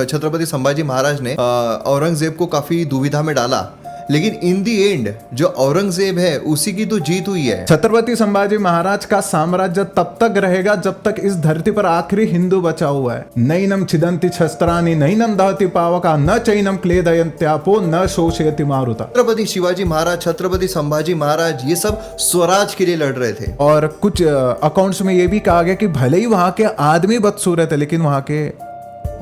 छत्रपति संभाजी महाराज ने औरंगजेब को काफी दुविधा में डाला, लेकिन इन दी एंड जो औरंगजेब है उसी की तो जीत हुई है। छत्रपति संभाजी महाराज का साम्राज्य तब तक रहेगा जब तक इस धरती पर आखिरी हिंदू बचा हुआ है। नैनम छिदंती शस्त्राणि नैनम दहति पावका न चैनम क्लेदयन्त्यापो न शोषयति मारुता। छत्रपति शिवाजी महाराज, छत्रपति संभाजी महाराज ये सब स्वराज के लिए लड़ रहे थे। और कुछ अकाउंट्स में ये भी कहा गया कि भले ही वहां के आदमी बदसूरत है लेकिन वहां के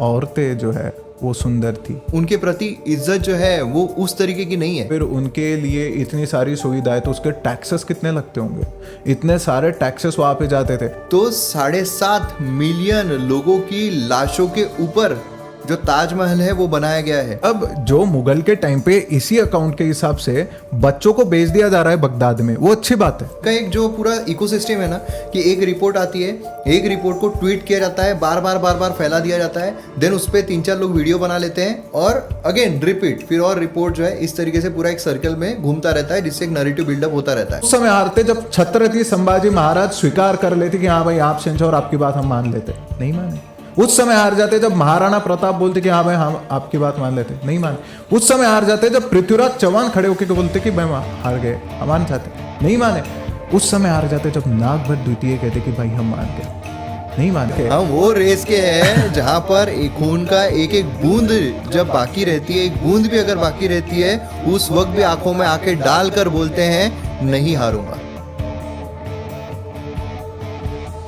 औरतें जो है वो सुंदर थी। उनके प्रति इज्जत जो है वो उस तरीके की नहीं है। फिर उनके लिए इतनी सारी सुविधाएं, तो उसके टैक्सेस कितने लगते होंगे? इतने सारे टैक्सेस वहां पे जाते थे। तो 7.5 मिलियन लोगों की लाशों के ऊपर जो ताजमहल है वो बनाया गया है। अब जो मुगल के टाइम पे इसी अकाउंट के हिसाब से बच्चों को बेच दिया जा रहा है बगदाद में, वो अच्छी बात है। का एक जो पूरा इकोसिस्टम है ना, कि एक रिपोर्ट आती है, एक रिपोर्ट को ट्वीट किया जाता है, बार बार फैला दिया जाता है, देन उस पर 3-4 लोग वीडियो बना लेते हैं और अगेन रिपीट, फिर और रिपोर्ट जो है इस तरीके से पूरा एक सर्कल में घूमता रहता है, जिससे एक नैरेटिव बिल्डअप होता रहता है। उस समय हारते जब छत्रपति संभाजी महाराज स्वीकार कर लेते कि हाँ भाई आप शेंचा और आपकी बात हम मान लेते, नहीं माने। उस समय हार जाते जब महाराणा प्रताप बोलते कि हाँ भाई हम आपकी बात मान लेते, नहीं माने। उस समय हार जाते जब पृथ्वीराज चौहान खड़े होकर बोलते कि भाई हार गए, हम मान चाहते, नहीं माने। उस समय हार जाते जब नागभट्ट द्वितीय कहते कि भाई हम मान गए, नहीं मानते। हाँ, वो रेस के है जहाँ पर खून का एक एक बूंद जब बाकी रहती है, एक बूंद भी अगर बाकी रहती है, उस वक्त भी आंखों में आंखें डालकर बोलते हैं नहीं हारूंगा।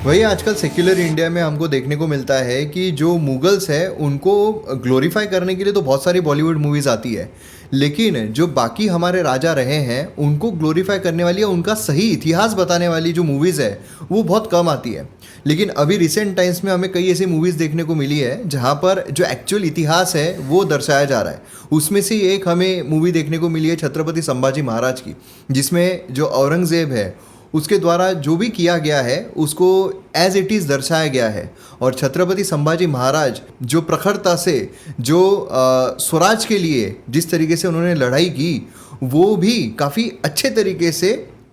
वही आजकल सेक्युलर इंडिया में हमको देखने को मिलता है कि जो मुगल्स है उनको ग्लोरीफाई करने के लिए तो बहुत सारी बॉलीवुड मूवीज आती है, लेकिन जो बाकी हमारे राजा रहे हैं उनको ग्लोरीफाई करने वाली या उनका सही इतिहास बताने वाली जो मूवीज़ है वो बहुत कम आती है। लेकिन अभी रिसेंट टाइम्स में हमें कई ऐसी मूवीज़ देखने को मिली है जहाँ पर जो एक्चुअल इतिहास है वो दर्शाया जा रहा है। उसमें से एक हमें मूवी देखने को मिली है छत्रपति संभाजी महाराज की, जिसमें जो औरंगजेब है उसके द्वारा जो भी किया गया है उसको एज इट इज़ दर्शाया गया है। और छत्रपति संभाजी महाराज जो प्रखरता से जो स्वराज के लिए जिस तरीके से उन्होंने लड़ाई की वो भी काफ़ी अच्छे तरीके से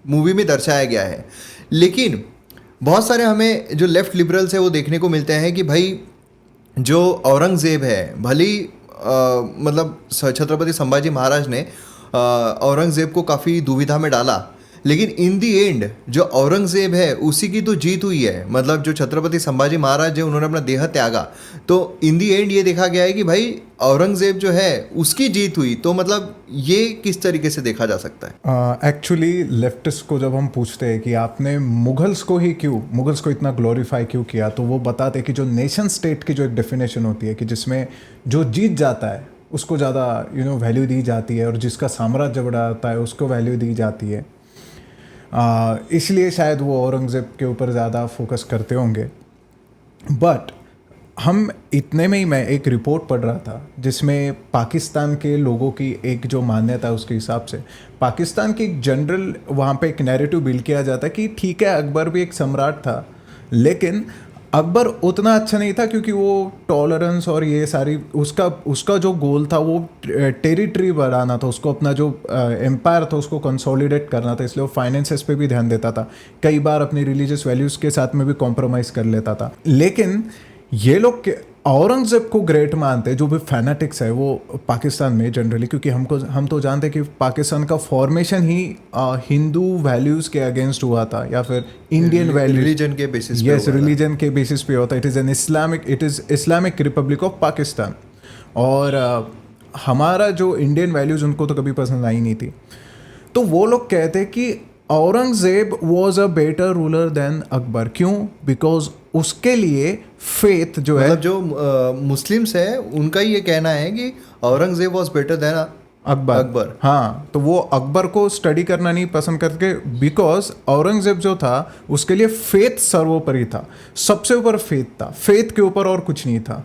मूवी में दर्शाया गया है। लेकिन बहुत सारे हमें जो लेफ्ट लिबरल्स है वो देखने को मिलते हैं कि भाई जो औरंगजेब है, भली मतलब छत्रपति संभाजी महाराज ने औरंगजेब को काफ़ी दुविधा में डाला, लेकिन इन दी एंड जो औरंगजेब है उसी की तो जीत हुई है। मतलब जो छत्रपति संभाजी महाराज है उन्होंने अपना देह त्यागा, तो इन दी एंड ये देखा गया है कि भाई औरंगजेब जो है उसकी जीत हुई। तो मतलब ये किस तरीके से देखा जा सकता है? एक्चुअली लेफ्टिस्ट को जब हम पूछते हैं कि आपने मुगल्स को इतना ग्लोरीफाई क्यों किया, तो वो बताते हैं कि जो नेशन स्टेट की जो एक डेफिनेशन होती है कि जिसमें जो जीत जाता है उसको ज़्यादा वैल्यू दी जाती है और जिसका साम्राज्य बड़ा होता है उसको वैल्यू दी जाती है। इसलिए शायद वो औरंगज़ेब के ऊपर ज़्यादा फोकस करते होंगे। बट हम इतने में ही मैं एक रिपोर्ट पढ़ रहा था जिसमें पाकिस्तान के लोगों की एक जो मान्यता है उसके हिसाब से पाकिस्तान की एक जनरल वहाँ पे एक नैरेटिव बिल्ड किया जाता है कि ठीक है अकबर भी एक सम्राट था, लेकिन अकबर उतना अच्छा नहीं था क्योंकि वो टॉलरेंस और ये सारी उसका जो गोल था वो टेरिटरी बढ़ाना था, उसको अपना जो एम्पायर था उसको कंसोलिडेट करना था, इसलिए वो फाइनेंसेस पे भी ध्यान देता था, कई बार अपनी रिलीजियस वैल्यूज़ के साथ में भी कॉम्प्रोमाइज़ कर लेता था। लेकिन ये लोग औरंगजेब को ग्रेट मानते हैं, जो भी फैनेटिक्स है वो पाकिस्तान में जनरली, क्योंकि हम तो जानते हैं कि पाकिस्तान का फॉर्मेशन ही हिंदू वैल्यूज़ के अगेंस्ट हुआ था या फिर इंडियन वैल्यूज रिलीजन के बेसिस पे। यस, रिलीजन के बेसिस पे होता है। It is Islamic Republic of Pakistan. और हमारा जो इंडियन वैल्यूज़ उनको तो कभी पसंद आई नहीं थी। तो वो लोग कहते हैं कि Aurangzeb was a better ruler than Akbar. क्यों? बिकॉज उसके लिए फेथ जो है, मतलब जो मुस्लिम्स है उनका ये कहना है कि Aurangzeb was better than Akbar. हाँ, तो वो अकबर को स्टडी करना नहीं पसंद करके, बिकॉज औरंगजेब जो था उसके लिए फेथ सर्वोपरि था, सबसे ऊपर फेथ था, फेथ के ऊपर और कुछ नहीं था।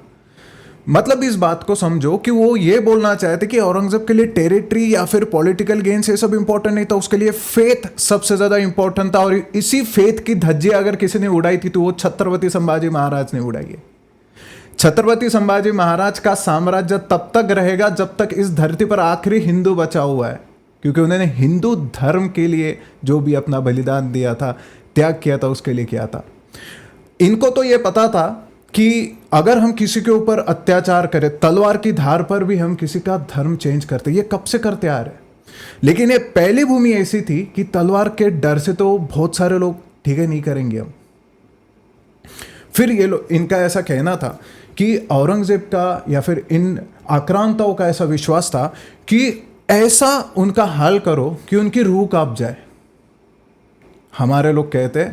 मतलब इस बात को समझो कि वो ये बोलना चाहते कि औरंगजेब के लिए टेरिटरी या फिर पॉलिटिकल गेन्स ये सब इंपॉर्टेंट नहीं था, उसके लिए फेथ सबसे ज्यादा इंपॉर्टेंट था। और इसी फेथ की धज्जियां अगर किसी ने उड़ाई थी तो वो छत्रपति संभाजी महाराज ने उड़ाई है। छत्रपति संभाजी महाराज का साम्राज्य तब तक रहेगा जब तक इस धरती पर आखिरी हिंदू बचा हुआ है, क्योंकि उन्होंने हिंदू धर्म के लिए जो भी अपना बलिदान दिया था, त्याग किया था, उसके लिए किया था। इनको तो ये पता था कि अगर हम किसी के ऊपर अत्याचार करें, तलवार की धार पर भी हम किसी का धर्म चेंज करते, ये कब से करते आ रहे हैं। लेकिन ये पहली भूमि ऐसी थी कि तलवार के डर से तो बहुत सारे लोग ठीक है नहीं करेंगे हम। फिर ये लोग, इनका ऐसा कहना था कि औरंगजेब का या फिर इन आक्रांताओं का ऐसा विश्वास था कि ऐसा उनका हाल करो कि उनकी रूह कांप जाए। हमारे लोग कहते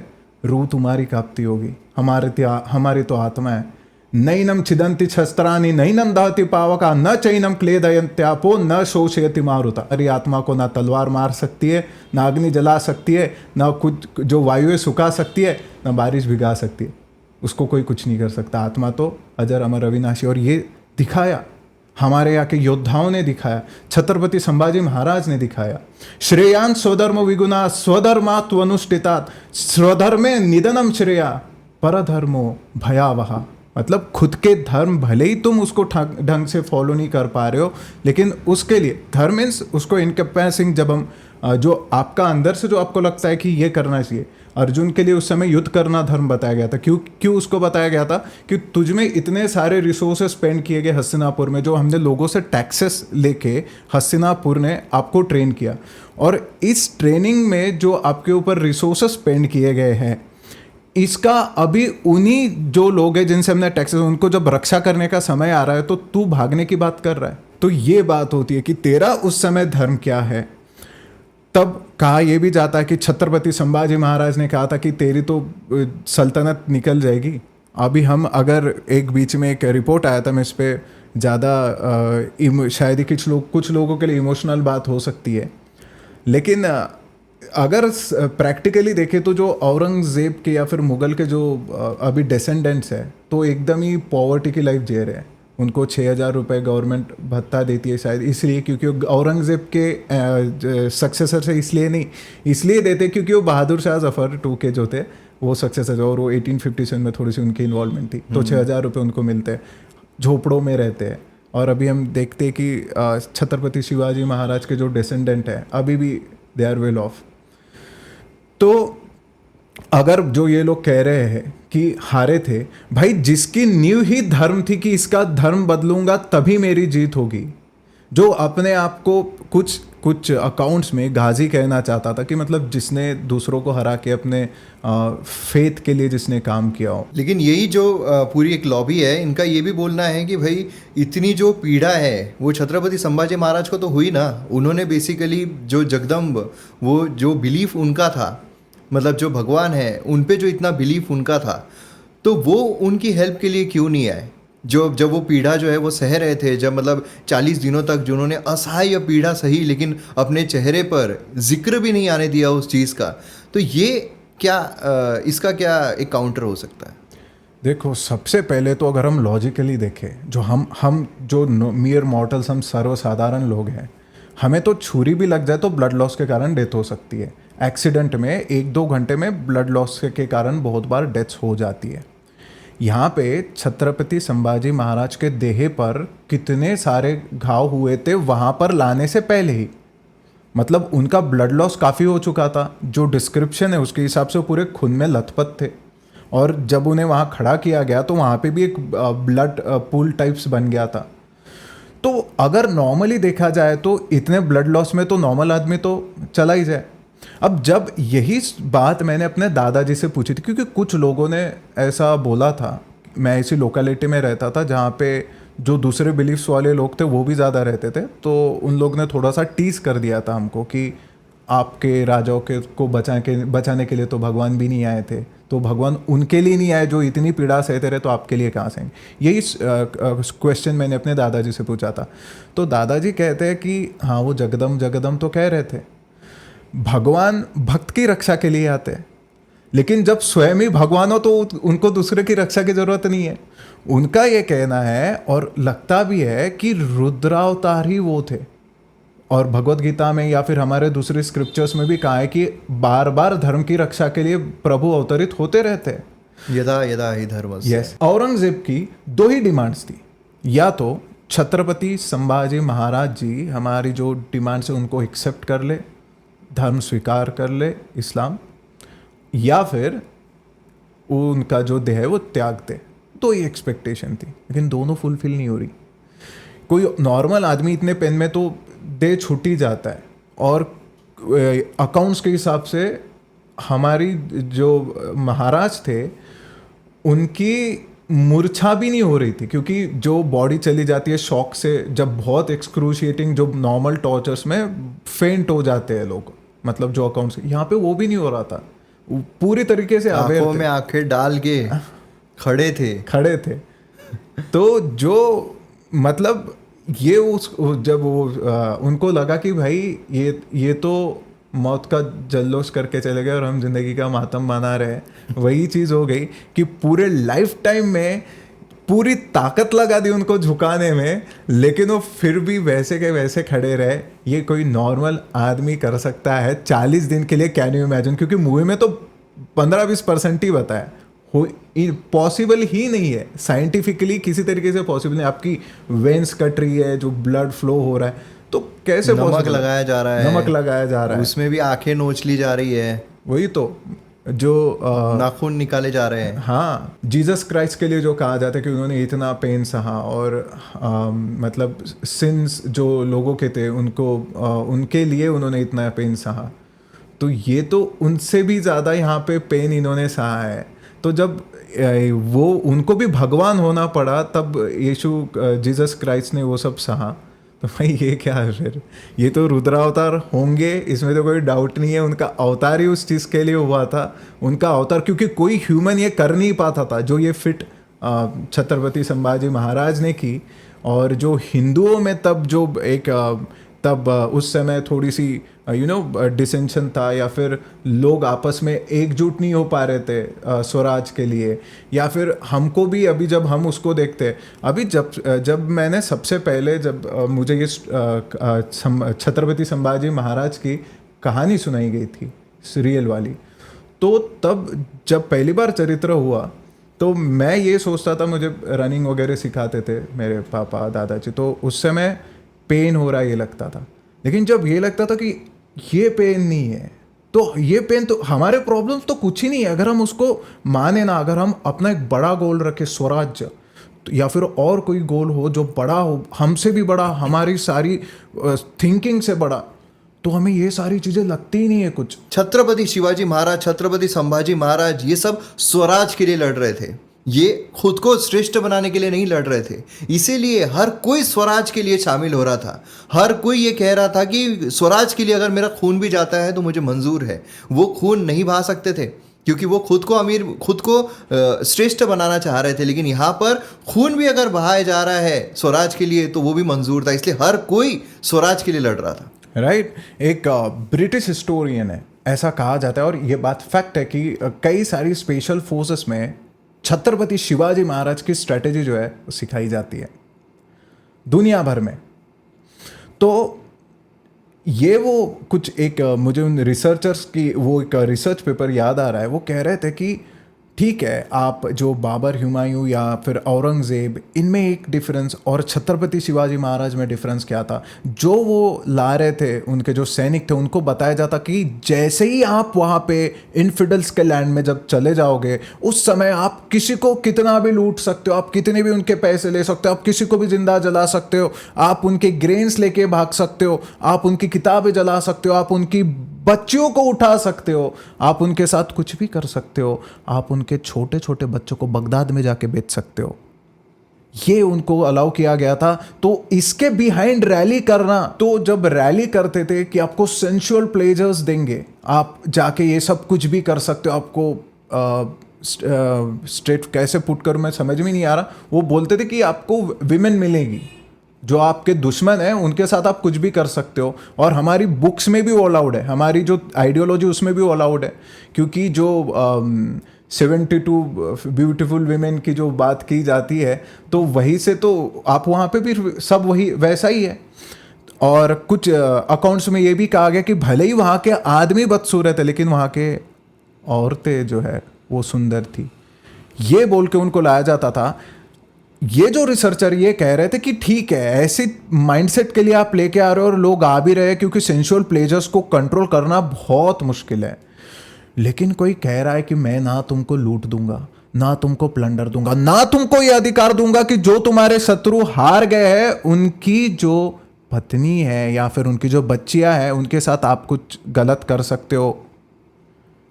रूह तुम्हारी कांपती होगी, हमारी तो आत्मा है। नैनम छिदंती शस्त्रानि नैनम दहति पावका न चैनम क्लेदयंत्यापो न शोषयति मारुता। अरे आत्मा को ना तलवार मार सकती है, ना अग्नि जला सकती है, ना कुछ जो वायुएं सुखा सकती है, ना बारिश भिगा सकती है। उसको कोई कुछ नहीं कर सकता। आत्मा तो अजर अमर अविनाशी। और ये दिखाया हमारे यहाँ के योद्धाओं ने दिखाया, छत्रपति संभाजी महाराज ने दिखाया। श्रेयान स्वधर्म विगुणा स्वधर्मात्वनुष्ठितात स्वधर्मे निधनम श्रेया परधर्मो भयावहा। मतलब खुद के धर्म भले ही तुम उसको ढंग से फॉलो नहीं कर पा रहे हो, लेकिन उसके लिए धर्म मीन्स उसको इनकैपेसिंग, जब हम जो आपका अंदर से जो आपको लगता है कि ये करना चाहिए। अर्जुन के लिए उस समय युद्ध करना धर्म बताया गया था। क्यों उसको बताया गया था कि तुझ में इतने सारे रिसोर्सेस स्पेंड किए गए हस्तिनापुर में, जो हमने लोगों से टैक्सेस लेके हस्तिनापुर ने आपको ट्रेन किया, और इस ट्रेनिंग में जो आपके ऊपर रिसोर्सेस स्पेंड किए गए हैं, इसका अभी उन्हीं जो लोग हैं जिनसे हमने टैक्सेस, उनको जब रक्षा करने का समय आ रहा है तो तू भागने की बात कर रहा है। तो ये बात होती है कि तेरा उस समय धर्म क्या है। तब कहा यह भी जाता है कि छत्रपति संभाजी महाराज ने कहा था कि तेरी तो सल्तनत निकल जाएगी। अभी हम अगर एक बीच में एक रिपोर्ट आया था, मैं इस पर ज़्यादा शायद ही कुछ लोगों के लिए इमोशनल बात हो सकती है, लेकिन अगर प्रैक्टिकली देखें तो जो औरंगज़ेब के या फिर मुग़ल के जो अभी डिसेंडेंट्स हैं, तो एकदम ही पॉवर्टी की लाइफ जी रहे हैं। उनको 6,000 रुपये गवर्नमेंट भत्ता देती है, शायद इसलिए क्योंकि वो औरंगज़ेब के सक्सेसर से इसलिए देते क्योंकि वो बहादुर शाह जफ़र टू के जो थे वो सक्सेसर, और वो 1857 में थोड़ी सी उनकी इन्वॉल्वमेंट थी, तो 6,000 रुपये उनको मिलते हैं, झोपड़ों में रहते हैं। और अभी हम देखते हैं कि छत्रपति शिवाजी महाराज के जो डिसेंडेंट हैं अभी भी दे आर वेल ऑफ। तो अगर जो ये लोग कह रहे हैं कि हारे थे, भाई जिसकी नींव ही धर्म थी कि इसका धर्म बदलूंगा तभी मेरी जीत होगी, जो अपने आप को कुछ अकाउंट्स में गाजी कहना चाहता था कि मतलब जिसने दूसरों को हरा के अपने फेथ के लिए जिसने काम किया हो। लेकिन यही जो पूरी एक लॉबी है, इनका ये भी बोलना है कि भाई इतनी जो पीड़ा है वो छत्रपति संभाजी महाराज को तो हुई ना। उन्होंने बेसिकली जो जगदम्ब, वो जो बिलीफ उनका था, मतलब जो भगवान है उन पे जो इतना बिलीफ उनका था, तो वो उनकी हेल्प के लिए क्यों नहीं आए। जब वो पीड़ा जो है वो सह रहे थे, जब मतलब 40 दिनों तक जिन्होंने असहाय पीड़ा सही, लेकिन अपने चेहरे पर जिक्र भी नहीं आने दिया उस चीज़ का, तो ये क्या इसका क्या एक काउंटर हो सकता है। देखो, सबसे पहले तो अगर हम लॉजिकली देखें, जो हम जो मियर मॉर्टल्स, हम सर्वसाधारण लोग हैं, हमें तो छुरी भी लग जाए तो ब्लड लॉस के कारण डेथ हो सकती है। एक्सीडेंट में 1-2 घंटे में ब्लड लॉस के कारण बहुत बार डेथ्स हो जाती है। यहाँ पे छत्रपति संभाजी महाराज के देह पर कितने सारे घाव हुए थे वहाँ पर लाने से पहले ही, मतलब उनका ब्लड लॉस काफ़ी हो चुका था। जो डिस्क्रिप्शन है उसके हिसाब से वो पूरे खून में लथपथ थे, और जब उन्हें वहाँ खड़ा किया गया तो वहाँ पे भी एक ब्लड पूल टाइप्स बन गया था। तो अगर नॉर्मली देखा जाए तो इतने ब्लड लॉस में तो नॉर्मल आदमी तो चला ही जाए। अब जब यही बात मैंने अपने दादाजी से पूछी थी, क्योंकि कुछ लोगों ने ऐसा बोला था, मैं ऐसी लोकेलिटी में रहता था जहाँ पे जो दूसरे बिलीफ्स वाले लोग थे वो भी ज़्यादा रहते थे, तो उन लोग ने थोड़ा सा टीज कर दिया था हमको कि आपके राजाओं के को बचाने के लिए तो भगवान भी नहीं आए थे, तो भगवान उनके लिए नहीं आए जो इतनी पीड़ा सहते रहे, तो आपके लिए कहाँ से आएंगे। यही क्वेश्चन मैंने अपने दादाजी से पूछा था। तो दादाजी कहते हैं कि हाँ, वो जगदम तो कह रहे थे, भगवान भक्त की रक्षा के लिए आते हैं, लेकिन जब स्वयं ही भगवान हो तो उनको दूसरे की रक्षा की जरूरत नहीं है। उनका ये कहना है, और लगता भी है कि रुद्रावतार ही वो थे, और भगवत गीता में या फिर हमारे दूसरे स्क्रिप्चर्स में भी कहा है कि बार बार धर्म की रक्षा के लिए प्रभु अवतरित होते रहते हैं। यदा यदा ही धर्म। यस। औरंगजेब की 2 ही डिमांड्स थी, या तो छत्रपति संभाजी महाराज जी हमारी जो डिमांड्स है उनको एक्सेप्ट कर ले, धर्म स्वीकार कर ले इस्लाम, या फिर उनका जो देह है वो त्याग दे। तो ये एक्सपेक्टेशन थी, लेकिन दोनों फुलफिल नहीं हो रही। कोई नॉर्मल आदमी इतने पेन में तो दे छूट ही जाता है, और अकाउंट्स के हिसाब से हमारी जो महाराज थे उनकी मूर्छा भी नहीं हो रही थी, क्योंकि जो बॉडी चली जाती है शॉक से, जब बहुत एक्सक्रूशिएटिंग, जो नॉर्मल टॉर्चर्स में फेंट हो जाते हैं लोग, मतलब जो अकाउंट्स, यहाँ पे वो भी नहीं हो रहा था, पूरी तरीके से आंखों में आंखें डाल के खड़े थे। तो जो मतलब ये जब वो उनको लगा कि भाई ये तो मौत का जल्लोष करके चले गए और हम जिंदगी का मातम मना रहे हैं, वही चीज़ हो गई कि पूरे लाइफ टाइम में पूरी ताकत लगा दी उनको झुकाने में, लेकिन वो फिर भी वैसे के वैसे खड़े रहे। ये कोई नॉर्मल आदमी कर सकता है 40 दिन के लिए, कैन यू इमेजिन? क्योंकि मूवी में तो 15-20% ही बताया, पॉसिबल ही नहीं है, साइंटिफिकली किसी तरीके से पॉसिबल नहीं। आपकी वेन्स कट रही है, जो ब्लड फ्लो हो रहा है, तो कैसे नमक लगाया जा रहा है, नमक लगाया जा रहा है, उसमें भी आंखें नोच ली जा रही है, वही तो जो नाखून निकाले जा रहे हैं। हाँ, जीसस क्राइस्ट के लिए जो कहा जाता है कि उन्होंने इतना पेन सहा, और मतलब सिंस जो लोगों के थे उनको उनके लिए उन्होंने इतना पेन सहा, तो ये तो उनसे भी ज़्यादा यहाँ पे पेन इन्होंने सहा है। तो जब वो उनको भी भगवान होना पड़ा, तब यीशु जीसस क्राइस्ट ने वो सब सहा, तो भाई ये क्या है फिर? ये तो रुद्रावतार होंगे, इसमें तो कोई डाउट नहीं है। उनका अवतार ही उस चीज़ के लिए हुआ था, उनका अवतार, क्योंकि कोई ह्यूमन ये कर नहीं पाता था जो ये फिट छत्रपति संभाजी महाराज ने की। और जो हिंदुओं में तब जो एक तब उस समय थोड़ी सी डिसेंशन था, या फिर लोग आपस में एकजुट नहीं हो पा रहे थे स्वराज के लिए, या फिर हमको भी अभी जब हम उसको देखते, अभी जब मैंने सबसे पहले जब मुझे ये छत्रपति संभाजी महाराज की कहानी सुनाई गई थी सीरियल वाली, तो तब जब पहली बार चरित्र हुआ तो मैं ये सोचता था, मुझे रनिंग वगैरह सिखाते थे मेरे पापा दादाजी, तो उस समय पेन हो रहा है ये लगता था। लेकिन जब ये लगता था कि ये पेन नहीं है, तो ये पेन तो हमारे प्रॉब्लम्स तो कुछ ही नहीं है अगर हम उसको माने ना। अगर हम अपना एक बड़ा गोल रखें, स्वराज्य, या फिर और कोई गोल हो जो बड़ा हो, हमसे भी बड़ा, हमारी सारी थिंकिंग से बड़ा, तो हमें ये सारी चीज़ें लगती ही नहीं है कुछ। छत्रपति शिवाजी महाराज, छत्रपति संभाजी महाराज, ये सब स्वराज के लिए लड़ रहे थे, ये खुद को श्रेष्ठ बनाने के लिए नहीं लड़ रहे थे। इसीलिए हर कोई स्वराज के लिए शामिल हो रहा था, हर कोई ये कह रहा था कि स्वराज के लिए अगर मेरा खून भी जाता है तो मुझे मंजूर है। वो खून नहीं बहा सकते थे क्योंकि वो खुद को अमीर, खुद को श्रेष्ठ बनाना चाह रहे थे, लेकिन यहाँ पर खून भी अगर बहाया जा रहा है स्वराज के लिए तो वो भी मंजूर था, इसलिए हर कोई स्वराज के लिए लड़ रहा था। राइट। एक ब्रिटिश हिस्टोरियन है, ऐसा कहा जाता है, और ये बात फैक्ट है कि कई सारी स्पेशल फोर्सेस में छत्रपति शिवाजी महाराज की स्ट्रेटेजी जो है सिखाई जाती है दुनिया भर में। तो ये वो कुछ एक मुझे उन रिसर्चर्स की वो एक रिसर्च पेपर याद आ रहा है, वो कह रहे थे कि ठीक है, आप जो बाबर, हुमायूं या फिर औरंगज़ेब, इनमें एक डिफरेंस, और छत्रपति शिवाजी महाराज में डिफरेंस क्या था? जो वो ला रहे थे, उनके जो सैनिक थे, उनको बताया जाता कि जैसे ही आप वहाँ पे इनफिडल्स के लैंड में जब चले जाओगे, उस समय आप किसी को कितना भी लूट सकते हो, आप कितने भी उनके पैसे ले सकते हो, आप किसी को भी जिंदा जला सकते हो, आप उनके ग्रेन्स लेके भाग सकते हो, आप उनकी किताबें जला सकते हो, आप उनकी बच्चियों को उठा सकते हो, आप उनके साथ कुछ भी कर सकते हो, आप उनके छोटे छोटे बच्चों को बगदाद में जाके बेच सकते हो। ये उनको अलाउ किया गया था। तो इसके बिहाइंड रैली करना, तो जब रैली करते थे कि आपको सेंसुअल प्लेजर्स देंगे, आप जाके ये सब कुछ भी कर सकते हो, आपको स्ट्रेट कैसे पुट करूं मैं समझ में नहीं आ रहा, वो बोलते थे कि आपको विमेन मिलेगी, जो आपके दुश्मन है उनके साथ आप कुछ भी कर सकते हो, और हमारी बुक्स में भी वो अलाउड है, हमारी जो आइडियोलॉजी उसमें भी वो अलाउड है, क्योंकि जो 72 ब्यूटीफुल विमेन की जो बात की जाती है, तो वहीं से तो आप वहाँ पे भी सब वही वैसा ही है। और कुछ अकाउंट्स में ये भी कहा गया कि भले ही वहाँ के आदमी बदसूरत है, लेकिन वहाँ के औरतें जो है वो सुंदर थी, ये बोल के उनको लाया जाता था। ये जो रिसर्चर ये कह रहे थे कि ठीक है, ऐसे माइंडसेट के लिए आप लेके आ रहे हो और लोग आ भी रहे हैं, क्योंकि सेंसुअल प्लेजर्स को कंट्रोल करना बहुत मुश्किल है। लेकिन कोई कह रहा है कि मैं ना तुमको लूट दूंगा, ना तुमको प्लंडर दूंगा, ना तुमको ये अधिकार दूंगा कि जो तुम्हारे शत्रु हार गए हैं उनकी जो पत्नी है या फिर उनकी जो बच्चियां हैं उनके साथ आप कुछ गलत कर सकते हो,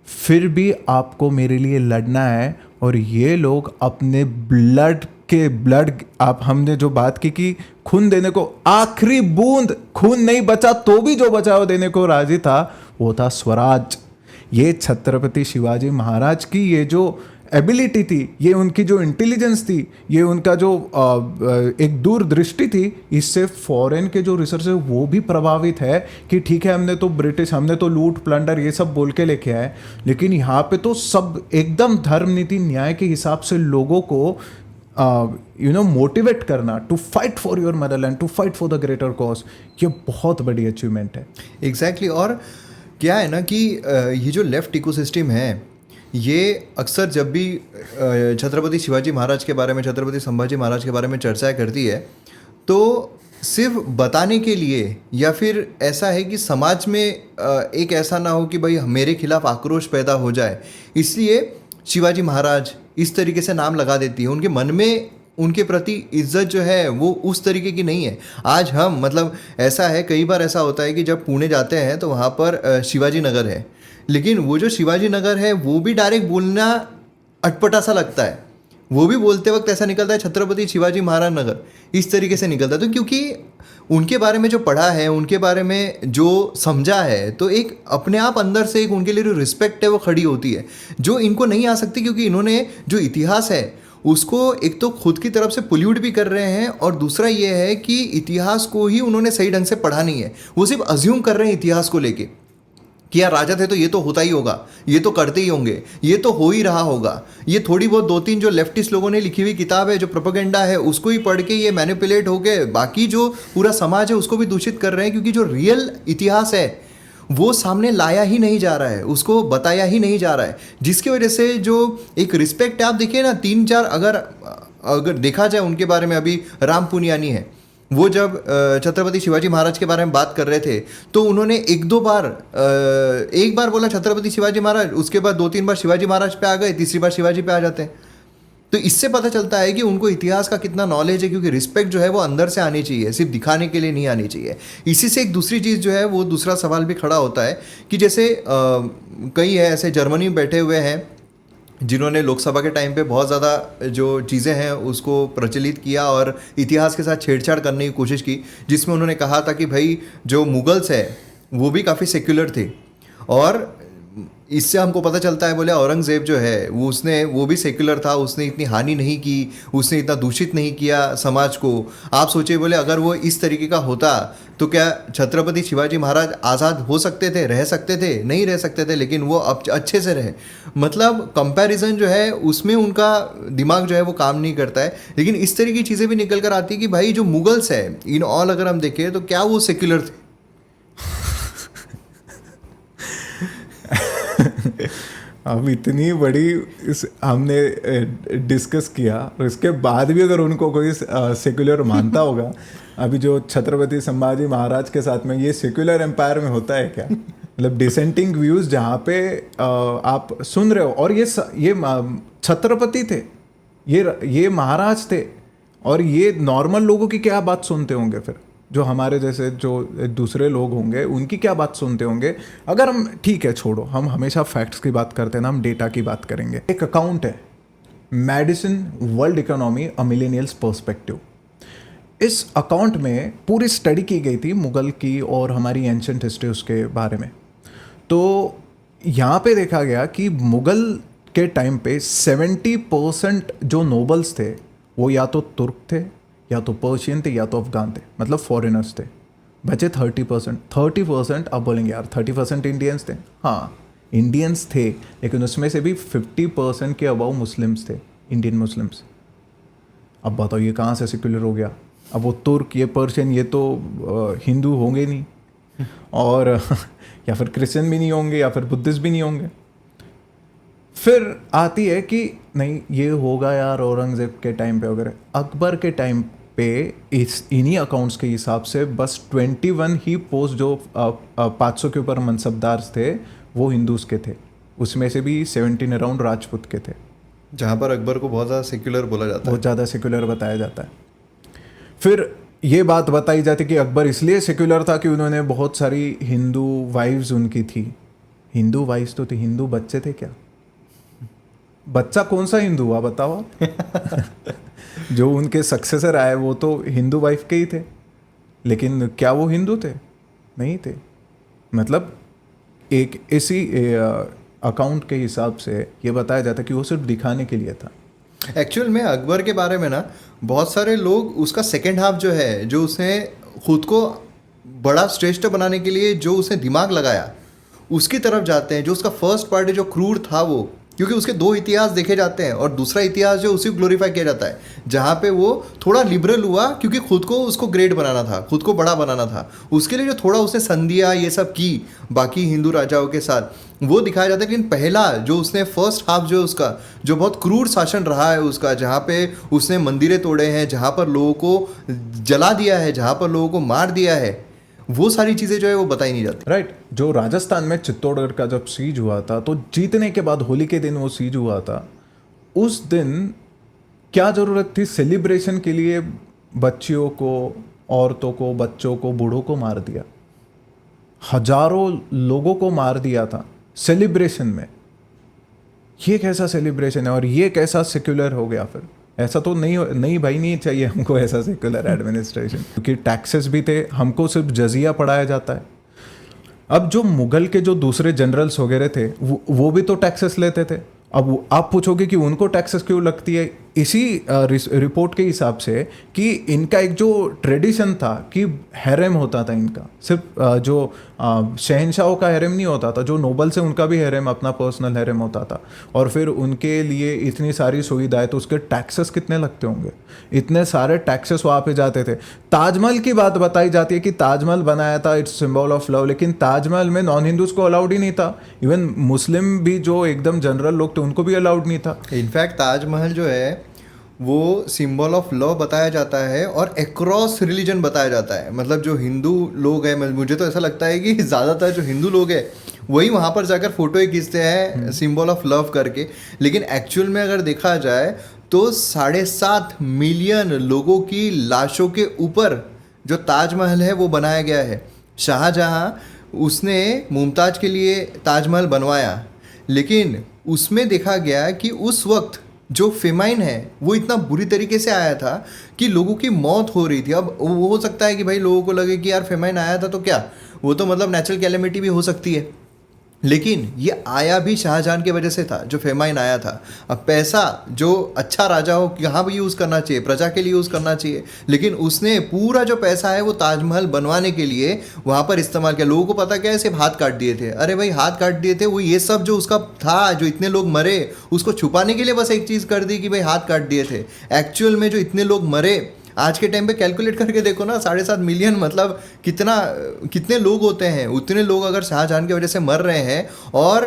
फिर भी आपको मेरे लिए लड़ना है। और ये लोग अपने ब्लड आप हमने जो बात की कि खून देने को, आखिरी बूंद खून नहीं बचा तो भी जो बचा वो देने को राजी था, वो था स्वराज। ये छत्रपति शिवाजी महाराज की ये जो एबिलिटी थी, ये उनकी जो इंटेलिजेंस थी, ये उनका जो एक दूरदृष्टि थी, इससे फॉरेन के जो रिसर्च है वो भी प्रभावित है कि ठीक है हमने तो ब्रिटिश, हमने तो लूट प्लंडर ये सब बोल के लेके आए, लेकिन यहाँ पे तो सब एकदम धर्म नीति न्याय के हिसाब से लोगों को मोटिवेट करना to fight for your motherland, to fight for the greater cause, ये बहुत बड़ी अचीवमेंट है। एग्जैक्टली और क्या है ना कि ये जो लेफ्ट इकोसिस्टम है ये अक्सर जब भी छत्रपति शिवाजी महाराज के बारे में, छत्रपति संभाजी महाराज के बारे में चर्चा करती है तो सिर्फ बताने के लिए या फिर ऐसा है कि समाज में एक ऐसा ना हो कि भाई मेरे खिलाफ आक्रोश पैदा हो जाए, इसलिए शिवाजी महाराज इस तरीके से नाम लगा देती है। उनके मन में उनके प्रति इज्जत जो है वो उस तरीके की नहीं है। आज हम मतलब ऐसा है, कई बार ऐसा होता है कि जब पुणे जाते हैं तो वहाँ पर शिवाजी नगर है, लेकिन वो जो शिवाजी नगर है वो भी डायरेक्ट बोलना अटपटा सा लगता है। वो भी बोलते वक्त ऐसा निकलता है छत्रपति शिवाजी महाराज नगर, इस तरीके से निकलता है। तो क्योंकि उनके बारे में जो पढ़ा है, उनके बारे में जो समझा है, तो एक अपने आप अंदर से एक उनके लिए जो रिस्पेक्ट है वो खड़ी होती है, जो इनको नहीं आ सकती क्योंकि इन्होंने जो इतिहास है उसको एक तो खुद की तरफ से पोल्यूट भी कर रहे हैं और दूसरा ये है कि इतिहास को ही उन्होंने सही ढंग से पढ़ा नहीं है। वो सिर्फ अज्यूम कर रहे हैं इतिहास को लेके कि यार राजा थे तो ये तो होता ही होगा, ये तो करते ही होंगे, ये तो हो ही रहा होगा। ये थोड़ी बहुत 2-3 जो लेफ्टिस्ट लोगों ने लिखी हुई किताब है, जो प्रोपेगेंडा है, उसको ही पढ़ के ये मैनिपुलेट होके बाकी जो पूरा समाज है उसको भी दूषित कर रहे हैं, क्योंकि जो रियल इतिहास है वो सामने लाया ही नहीं जा रहा है, उसको बताया ही नहीं जा रहा है, जिसकी वजह से जो एक रिस्पेक्ट है, आप देखिए ना 3-4 अगर देखा जाए उनके बारे में, अभी राम पुनियानी है, वो जब छत्रपति शिवाजी महाराज के बारे में बात कर रहे थे तो उन्होंने एक बार बोला छत्रपति शिवाजी महाराज, उसके बाद 2-3 बार शिवाजी महाराज पे आ गए, तीसरी बार शिवाजी पे आ जाते हैं। तो इससे पता चलता है कि उनको इतिहास का कितना नॉलेज है, क्योंकि रिस्पेक्ट जो है वो अंदर से आनी चाहिए, सिर्फ दिखाने के लिए नहीं आनी चाहिए। इसी से एक दूसरी चीज़ जो है वो दूसरा सवाल भी खड़ा होता है कि जैसे कई है ऐसे जर्मनी में बैठे हुए हैं जिन्होंने लोकसभा के टाइम पे बहुत ज़्यादा जो चीज़ें हैं उसको प्रचलित किया और इतिहास के साथ छेड़छाड़ करने की कोशिश की, जिसमें उन्होंने कहा था कि भाई जो मुगल्स है वो भी काफ़ी सेक्युलर थे, और इससे हमको पता चलता है, बोले औरंगज़ेब जो है वो भी सेक्युलर था, उसने इतनी हानि नहीं की, उसने इतना दूषित नहीं किया समाज को। आप सोचिए, बोले अगर वो इस तरीके का होता तो क्या छत्रपति शिवाजी महाराज आज़ाद हो सकते थे, रह सकते थे? नहीं रह सकते थे, लेकिन वो अब अच्छे से रहे। मतलब कंपैरिजन जो है उसमें उनका दिमाग जो है वो काम नहीं करता है। लेकिन इस तरह की चीज़ें भी निकल कर आती है कि भाई जो मुगल्स है इन ऑल अगर हम देखें तो क्या वो सेक्युलर थे? अब इतनी बड़ी हमने डिस्कस किया और इसके बाद भी अगर उनको कोई सेक्युलर मानता होगा, अभी जो छत्रपति संभाजी महाराज के साथ में ये सेक्युलर एम्पायर में होता है क्या? मतलब डिसेंटिंग व्यूज जहाँ पे आप सुन रहे हो, और ये छत्रपति थे, ये महाराज थे, और ये नॉर्मल लोगों की क्या बात सुनते होंगे? फिर जो हमारे जैसे जो दूसरे लोग होंगे उनकी क्या बात सुनते होंगे? अगर हम, ठीक है छोड़ो, हम हमेशा फैक्ट्स की बात करते हैं ना, हम डेटा की बात करेंगे। एक अकाउंट है मेडिसिन वर्ल्ड इकोनॉमी अ मिलेनियल्स पर्सपेक्टिव। इस अकाउंट में पूरी स्टडी की गई थी मुगल की और हमारी एंशंट हिस्ट्री उसके बारे में। तो यहाँ पे देखा गया कि मुगल के टाइम पे 70% जो नोबल्स थे वो या तो तुर्क थे, या तो पर्शियन थे, या तो अफगान थे, मतलब फॉरेनर्स थे। बचे 30%। अब बोलेंगे यार 30% इंडियंस थे। हाँ इंडियंस थे, लेकिन उसमें से भी 50% के अबाउ मुस्लिम्स थे, इंडियन मुस्लिम्स। अब बताओ ये कहाँ से सेक्युलर हो गया? अब वो तुर्क, ये पर्शियन, ये तो हिंदू होंगे नहीं, और या फिर क्रिश्चियन भी नहीं होंगे, या फिर बुद्धिस्ट भी नहीं होंगे। फिर आती है कि नहीं ये होगा यार औरंगज़ेब के टाइम पे वगैरह। अकबर के टाइम पे इन्हीं अकाउंट्स के हिसाब से बस 21 ही पोस्ट जो 500 के ऊपर मनसबदार थे वो हिंदूज के थे, उसमें से भी 17 अराउंड राजपूत के थे। जहाँ पर अकबर को बहुत ज़्यादा सेक्युलर बोला जाता है। बहुत ज़्यादा सेक्युलर बताया जाता है। फिर ये बात बताई जाती कि अकबर इसलिए सेक्युलर था कि उन्होंने बहुत सारी हिंदू वाइफ्स उनकी थी। हिंदू वाइफ्स तो थी, हिंदू बच्चे थे क्या? बच्चा कौन सा हिंदू हुआ बताओ आप? जो उनके सक्सेसर आए वो तो हिंदू वाइफ के ही थे, लेकिन क्या वो हिंदू थे? नहीं थे। मतलब एक इसी अकाउंट के हिसाब से ये बताया जाता कि वो सिर्फ दिखाने के लिए था। एक्चुअल में अकबर के बारे में ना बहुत सारे लोग उसका सेकेंड हाफ जो है, जो उसने खुद को बड़ा श्रेष्ठ बनाने के लिए जो उसने दिमाग लगाया, उसकी तरफ जाते हैं। जो उसका फर्स्ट पार्ट है जो क्रूर था वो, क्योंकि उसके दो इतिहास देखे जाते हैं और दूसरा इतिहास जो उसी को ग्लोरीफाई किया जाता है, जहाँ पे वो थोड़ा लिबरल हुआ क्योंकि खुद को उसको ग्रेट बनाना था, खुद को बड़ा बनाना था। उसके लिए जो थोड़ा उसने संधियाँ ये सब की बाकी हिंदू राजाओं के साथ, वो दिखाया जाता है। लेकिन पहला जो उसने फर्स्ट हाफ जो उसका जो बहुत क्रूर शासन रहा है उसका, जहाँ पे उसने मंदिरें तोड़े हैं, जहाँ पर लोगों को जला दिया है, जहाँ पर लोगों को मार दिया है, वो सारी चीज़ें जो है वो बताई नहीं जाती। राइट। जो राजस्थान में चित्तौड़गढ़ का जब सीज हुआ था, तो जीतने के बाद होली के दिन वो सीज हुआ था। उस दिन क्या ज़रूरत थी सेलिब्रेशन के लिए? बच्चियों को, औरतों को, बच्चों को, बूढ़ों को मार दिया, हजारों लोगों को मार दिया था सेलिब्रेशन में। ये कैसा सेलिब्रेशन है और ये कैसा सेक्युलर हो गया? फिर ऐसा तो नहीं भाई, नहीं चाहिए हमको ऐसा सेक्युलर एडमिनिस्ट्रेशन। क्योंकि टैक्सेस भी थे, हमको सिर्फ जजिया पढ़ाया जाता है। अब जो मुगल के जो दूसरे जनरल्स वगैरह थे वो भी तो टैक्सेस लेते थे। अब आप पूछोगे कि उनको टैक्सेस क्यों लगती है? इसी रिपोर्ट के हिसाब से कि इनका एक जो ट्रेडिशन था कि हैरम होता था इनका, सिर्फ जो शहनशाहों का हैरम नहीं होता था, जो नोबल से उनका भी हैरम, अपना पर्सनल हैरम होता था। और फिर उनके लिए इतनी सारी सुविधाएं, तो उसके टैक्सेस कितने लगते होंगे? इतने सारे टैक्सेस वहाँ पे जाते थे। ताजमहल की बात बताई जाती है कि ताजमहल बनाया था, इट्स सिंबल ऑफ लव, लेकिन ताजमहल में नॉन हिंदूज को अलाउड ही नहीं था। इवन मुस्लिम भी जो एकदम जनरल लोग थे उनको भी अलाउड नहीं था। इनफैक्ट ताजमहल जो है वो सिंबल ऑफ लव बताया जाता है और अक्रॉस रिलीजन बताया जाता है। मतलब जो हिंदू लोग हैं, मुझे तो ऐसा लगता है कि ज़्यादातर जो हिंदू लोग हैं वही वहाँ पर जाकर फोटो खींचते हैं सिंबल ऑफ लव करके। लेकिन एक्चुअल में अगर देखा जाए तो 7.5 मिलियन लोगों की लाशों के ऊपर जो ताजमहल है वो बनाया गया है। शाहजहाँ उसने मुमताज़ के लिए ताजमहल बनवाया, लेकिन उसमें देखा गया कि उस वक्त जो फेमाइन है वो इतना बुरी तरीके से आया था कि लोगों की मौत हो रही थी। अब वो हो सकता है कि भाई लोगों को लगे कि यार फेमाइन आया था तो क्या, वो तो मतलब नेचुरल कैलेमिटी भी हो सकती है, लेकिन ये आया भी शाहजहां की वजह से था जो फेमाइन आया था। अब पैसा जो अच्छा राजा हो कहाँ भी यूज़ करना चाहिए, प्रजा के लिए यूज़ करना चाहिए, लेकिन उसने पूरा जो पैसा है वो ताजमहल बनवाने के लिए वहाँ पर इस्तेमाल किया। लोगों को पता क्या है, सिर्फ हाथ काट दिए थे। अरे भाई हाथ काट दिए थे, वो ये सब जो उसका था, जो इतने लोग मरे, उसको छुपाने के लिए बस एक चीज़ कर दी कि भाई हाथ काट दिए थे। एक्चुअल में जो इतने लोग मरे, आज के टाइम पे कैलकुलेट करके देखो ना, 7.5 मिलियन मतलब कितने लोग होते हैं। उतने लोग अगर शाहजहां की वजह से मर रहे हैं और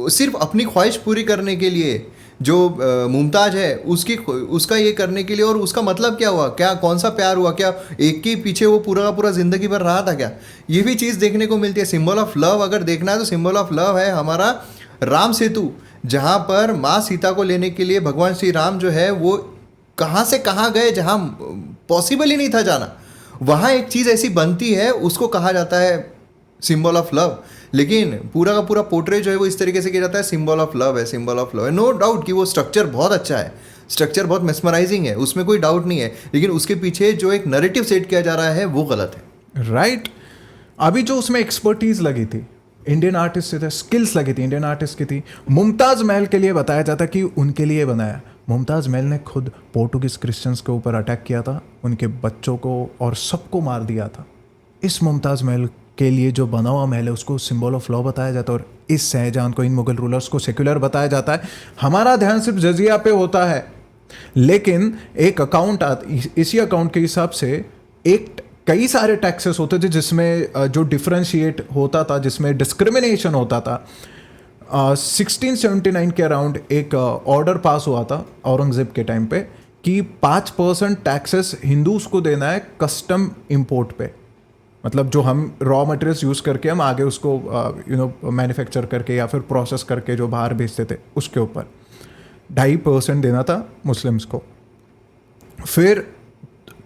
सिर्फ अपनी ख्वाहिश पूरी करने के लिए, जो मुमताज़ है उसका ये करने के लिए, और उसका मतलब क्या हुआ, क्या कौन सा प्यार हुआ, क्या एक के पीछे वो पूरा का पूरा ज़िंदगी भर रहा था क्या? ये भी चीज़ देखने को मिलती है। सिंबल ऑफ लव अगर देखना है तो सिंबल ऑफ लव है हमारा राम सेतु, जहाँ पर माँ सीता को लेने के लिए भगवान श्री राम जो है वो कहाँ से कहाँ गए, जहाँ पॉसिबल ही नहीं था जाना, वहाँ एक चीज़ ऐसी बनती है, उसको कहा जाता है सिंबल ऑफ लव। लेकिन पूरा का पूरा पोर्ट्रेट जो है वो इस तरीके से किया जाता है, सिंबल ऑफ लव है, सिंबल ऑफ लव है। नो डाउट कि वो स्ट्रक्चर बहुत अच्छा है, स्ट्रक्चर बहुत मेस्मराइजिंग है, उसमें कोई डाउट नहीं है, लेकिन उसके पीछे जो एक नैरेटिव सेट किया जा रहा है वो गलत है। राइट। अभी जो उसमें एक्सपर्टीज लगी थी इंडियन आर्टिस्ट से, थे स्किल्स लगी थी इंडियन आर्टिस्ट की थी। मुमताज़ महल के लिए बताया जाता कि उनके लिए बनाया। मुमताज़ महल ने खुद पोर्टुगीज क्रिश्चियंस के ऊपर अटैक किया था, उनके बच्चों को और सबको मार दिया था। इस मुमताज़ महल के लिए जो बना हुआ महल है उसको सिंबल ऑफ लॉ बताया जाता है, और इस शाहजहां को, इन मुगल रूलर्स को सेक्युलर बताया जाता है। हमारा ध्यान सिर्फ जजिया पे होता है, लेकिन एक अकाउंट, इसी अकाउंट के हिसाब से एक कई सारे टैक्सेस होते थे जिसमें जो डिफ्रेंशिएट होता था, जिसमें डिस्क्रिमिनेशन होता था। 1679 के अराउंड एक ऑर्डर पास हुआ था औरंगज़ेब के टाइम पे कि 5% टैक्सेस हिंदूज को देना है कस्टम इंपोर्ट पे। मतलब जो हम रॉ मटेरियल्स यूज़ करके हम आगे उसको मैन्युफैक्चर करके या फिर प्रोसेस करके जो बाहर भेजते थे उसके ऊपर। 2.5% देना था मुस्लिम्स को। फिर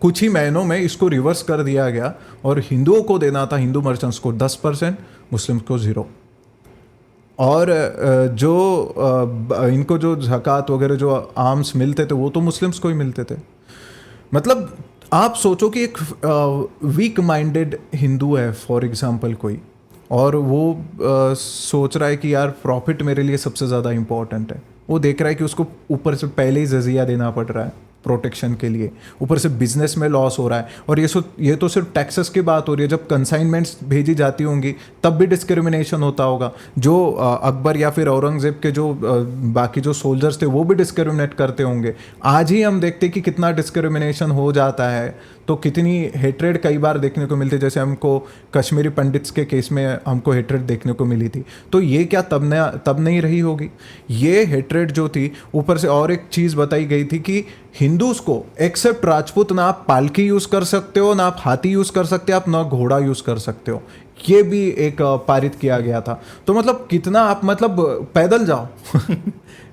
कुछ ही महीनों में इसको रिवर्स कर दिया गया और हिंदुओं को देना था, हिंदू मर्चेंट्स को 10%, मुस्लिम्स को 0। और इनको जो ज़कात वगैरह जो आर्म्स मिलते थे वो तो मुस्लिम्स को ही मिलते थे। मतलब आप सोचो कि एक वीक माइंडेड हिंदू है फॉर एग्जांपल कोई, और वो सोच रहा है कि यार प्रॉफिट मेरे लिए सबसे ज़्यादा इम्पॉर्टेंट है। वो देख रहा है कि उसको ऊपर से पहले ही जजिया देना पड़ रहा है प्रोटेक्शन के लिए, ऊपर से बिजनेस में लॉस हो रहा है। और ये तो सिर्फ टैक्सेस की बात हो रही है, जब कंसाइनमेंट्स भेजी जाती होंगी तब भी डिस्क्रिमिनेशन होता होगा। जो अकबर या फिर औरंगजेब के जो बाकी जो सोल्जर्स थे वो भी डिस्क्रिमिनेट करते होंगे। आज ही हम देखते कि कितना डिस्क्रिमिनेशन हो जाता है, तो कितनी हेट्रेड कई बार देखने को मिलती है। जैसे हमको कश्मीरी पंडित्स के केस में हमको हेट्रेड देखने को मिली थी, तो ये क्या तब नहीं रही होगी? ये हेट्रेड जो थी, ऊपर से और एक चीज़ बताई गई थी कि हिंदूज को एक्सेप्ट राजपूत ना आप पालकी यूज़ कर सकते हो, ना आप हाथी यूज़ कर सकते हो, आप ना घोड़ा यूज़ कर सकते हो। ये भी एक पारित किया गया था। तो मतलब कितना आप मतलब पैदल जाओ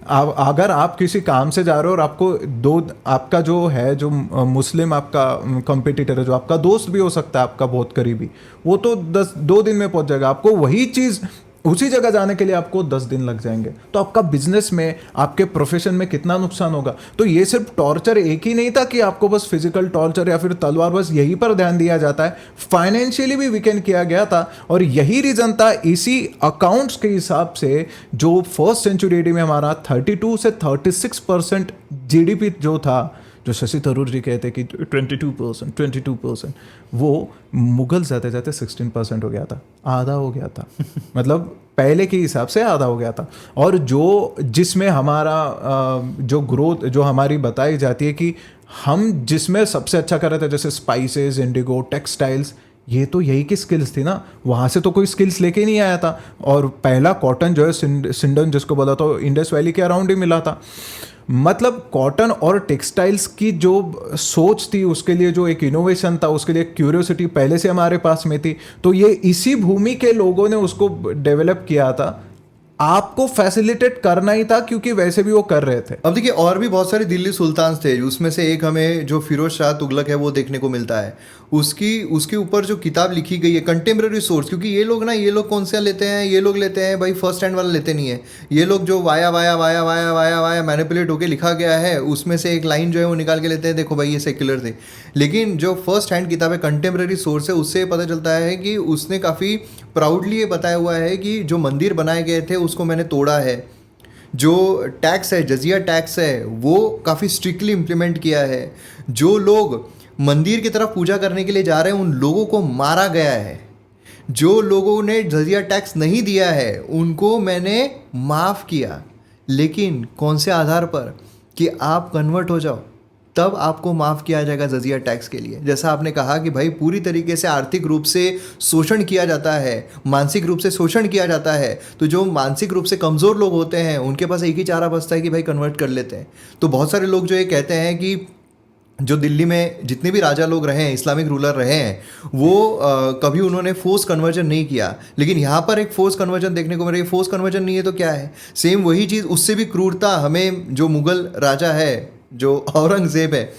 अगर आप किसी काम से जा रहे हो और आपका जो है जो मुस्लिम आपका कंपटीटर है, जो आपका दोस्त भी हो सकता है, आपका बहुत करीबी, वो तो 2 दिन में पहुंच जाएगा। आपको वही चीज़ उसी जगह जाने के लिए आपको 10 दिन लग जाएंगे। तो आपका बिजनेस में, आपके प्रोफेशन में कितना नुकसान होगा। तो ये सिर्फ टॉर्चर एक ही नहीं था कि आपको बस फिजिकल टॉर्चर या फिर तलवार, बस यही पर ध्यान दिया जाता है, फाइनेंशियली भी वीकेंड किया गया था। और यही रीज़न था, इसी अकाउंट्स के हिसाब से जो फर्स्ट सेंचुरी एडी में हमारा 32 से 36% जीडीपी जो था, जो शशि थरूर जी कहते कि 22%, वो मुगल जाते जाते 16% हो गया था, आधा हो गया था। मतलब पहले के हिसाब से आधा हो गया था। और जिसमें हमारा जो ग्रोथ जो हमारी बताई जाती है कि हम जिसमें सबसे अच्छा कर रहे थे, जैसे स्पाइसेस, इंडिगो, टेक्सटाइल्स, ये तो यही की स्किल्स थी ना, वहाँ से तो कोई स्किल्स लेके नहीं आया था। और पहला कॉटन जो है सिंडन जिसको बोला था, इंडस वैली के अराउंड ही मिला था। मतलब कॉटन और टेक्सटाइल्स की जो सोच थी, उसके लिए जो एक इनोवेशन था, उसके लिए क्यूरियोसिटी पहले से हमारे पास में थी। तो ये इसी भूमि के लोगों ने उसको डेवलप किया था। आपको फैसिलिटेट करना ही था, क्योंकि वैसे भी वो कर रहे थे। अब देखिए, और भी बहुत सारे दिल्ली सुल्तान थे, उसमें से एक हमें जो फिरोज शाह तुगलक है वो देखने को मिलता है। उसके ऊपर जो किताब लिखी गई है, कंटेम्प्रेरी सोर्स, क्योंकि ये लोग कौन सा लेते हैं, ये लोग लेते हैं भाई फर्स्ट हैंड वाला लेते नहीं है। ये लोग जो via via via via via via manipulate होकर लिखा गया है, उसमें से एक लाइन जो है वो निकाल के लेते हैं, देखो भाई ये सेक्युलर थे। लेकिन जो फर्स्ट हैंड किताब है, कंटेम्प्रेरी सोर्स है, उससे पता चलता है कि उसने काफ़ी प्राउडली ये बताया हुआ है कि जो मंदिर बनाए गए थे उसको मैंने तोड़ा है, जो टैक्स है, जजिया टैक्स है, वो काफ़ी स्ट्रिक्टली इम्प्लीमेंट किया है, जो लोग मंदिर की तरफ पूजा करने के लिए जा रहे हैं उन लोगों को मारा गया है, जो लोगों ने जजिया टैक्स नहीं दिया है उनको मैंने माफ़ किया। लेकिन कौन से आधार पर? कि आप कन्वर्ट हो जाओ, तब आपको माफ़ किया जाएगा जजिया टैक्स के लिए। जैसा आपने कहा कि भाई पूरी तरीके से आर्थिक रूप से शोषण किया जाता है, मानसिक रूप से शोषण किया जाता है, तो जो मानसिक रूप से कमज़ोर लोग होते हैं उनके पास एक ही चारा बचता है कि भाई कन्वर्ट कर लेते हैं। तो बहुत सारे लोग जो ये कहते हैं कि जो दिल्ली में जितने भी राजा लोग रहे हैं, इस्लामिक रूलर रहे हैं, वो कभी उन्होंने फोर्स कन्वर्जन नहीं किया। लेकिन यहाँ पर एक फोर्स कन्वर्जन देखने को मिल रही है। फोर्स कन्वर्जन नहीं है तो क्या है? सेम वही चीज़, उससे भी क्रूरता हमें जो मुग़ल राजा है, जो औरंगज़ेब है,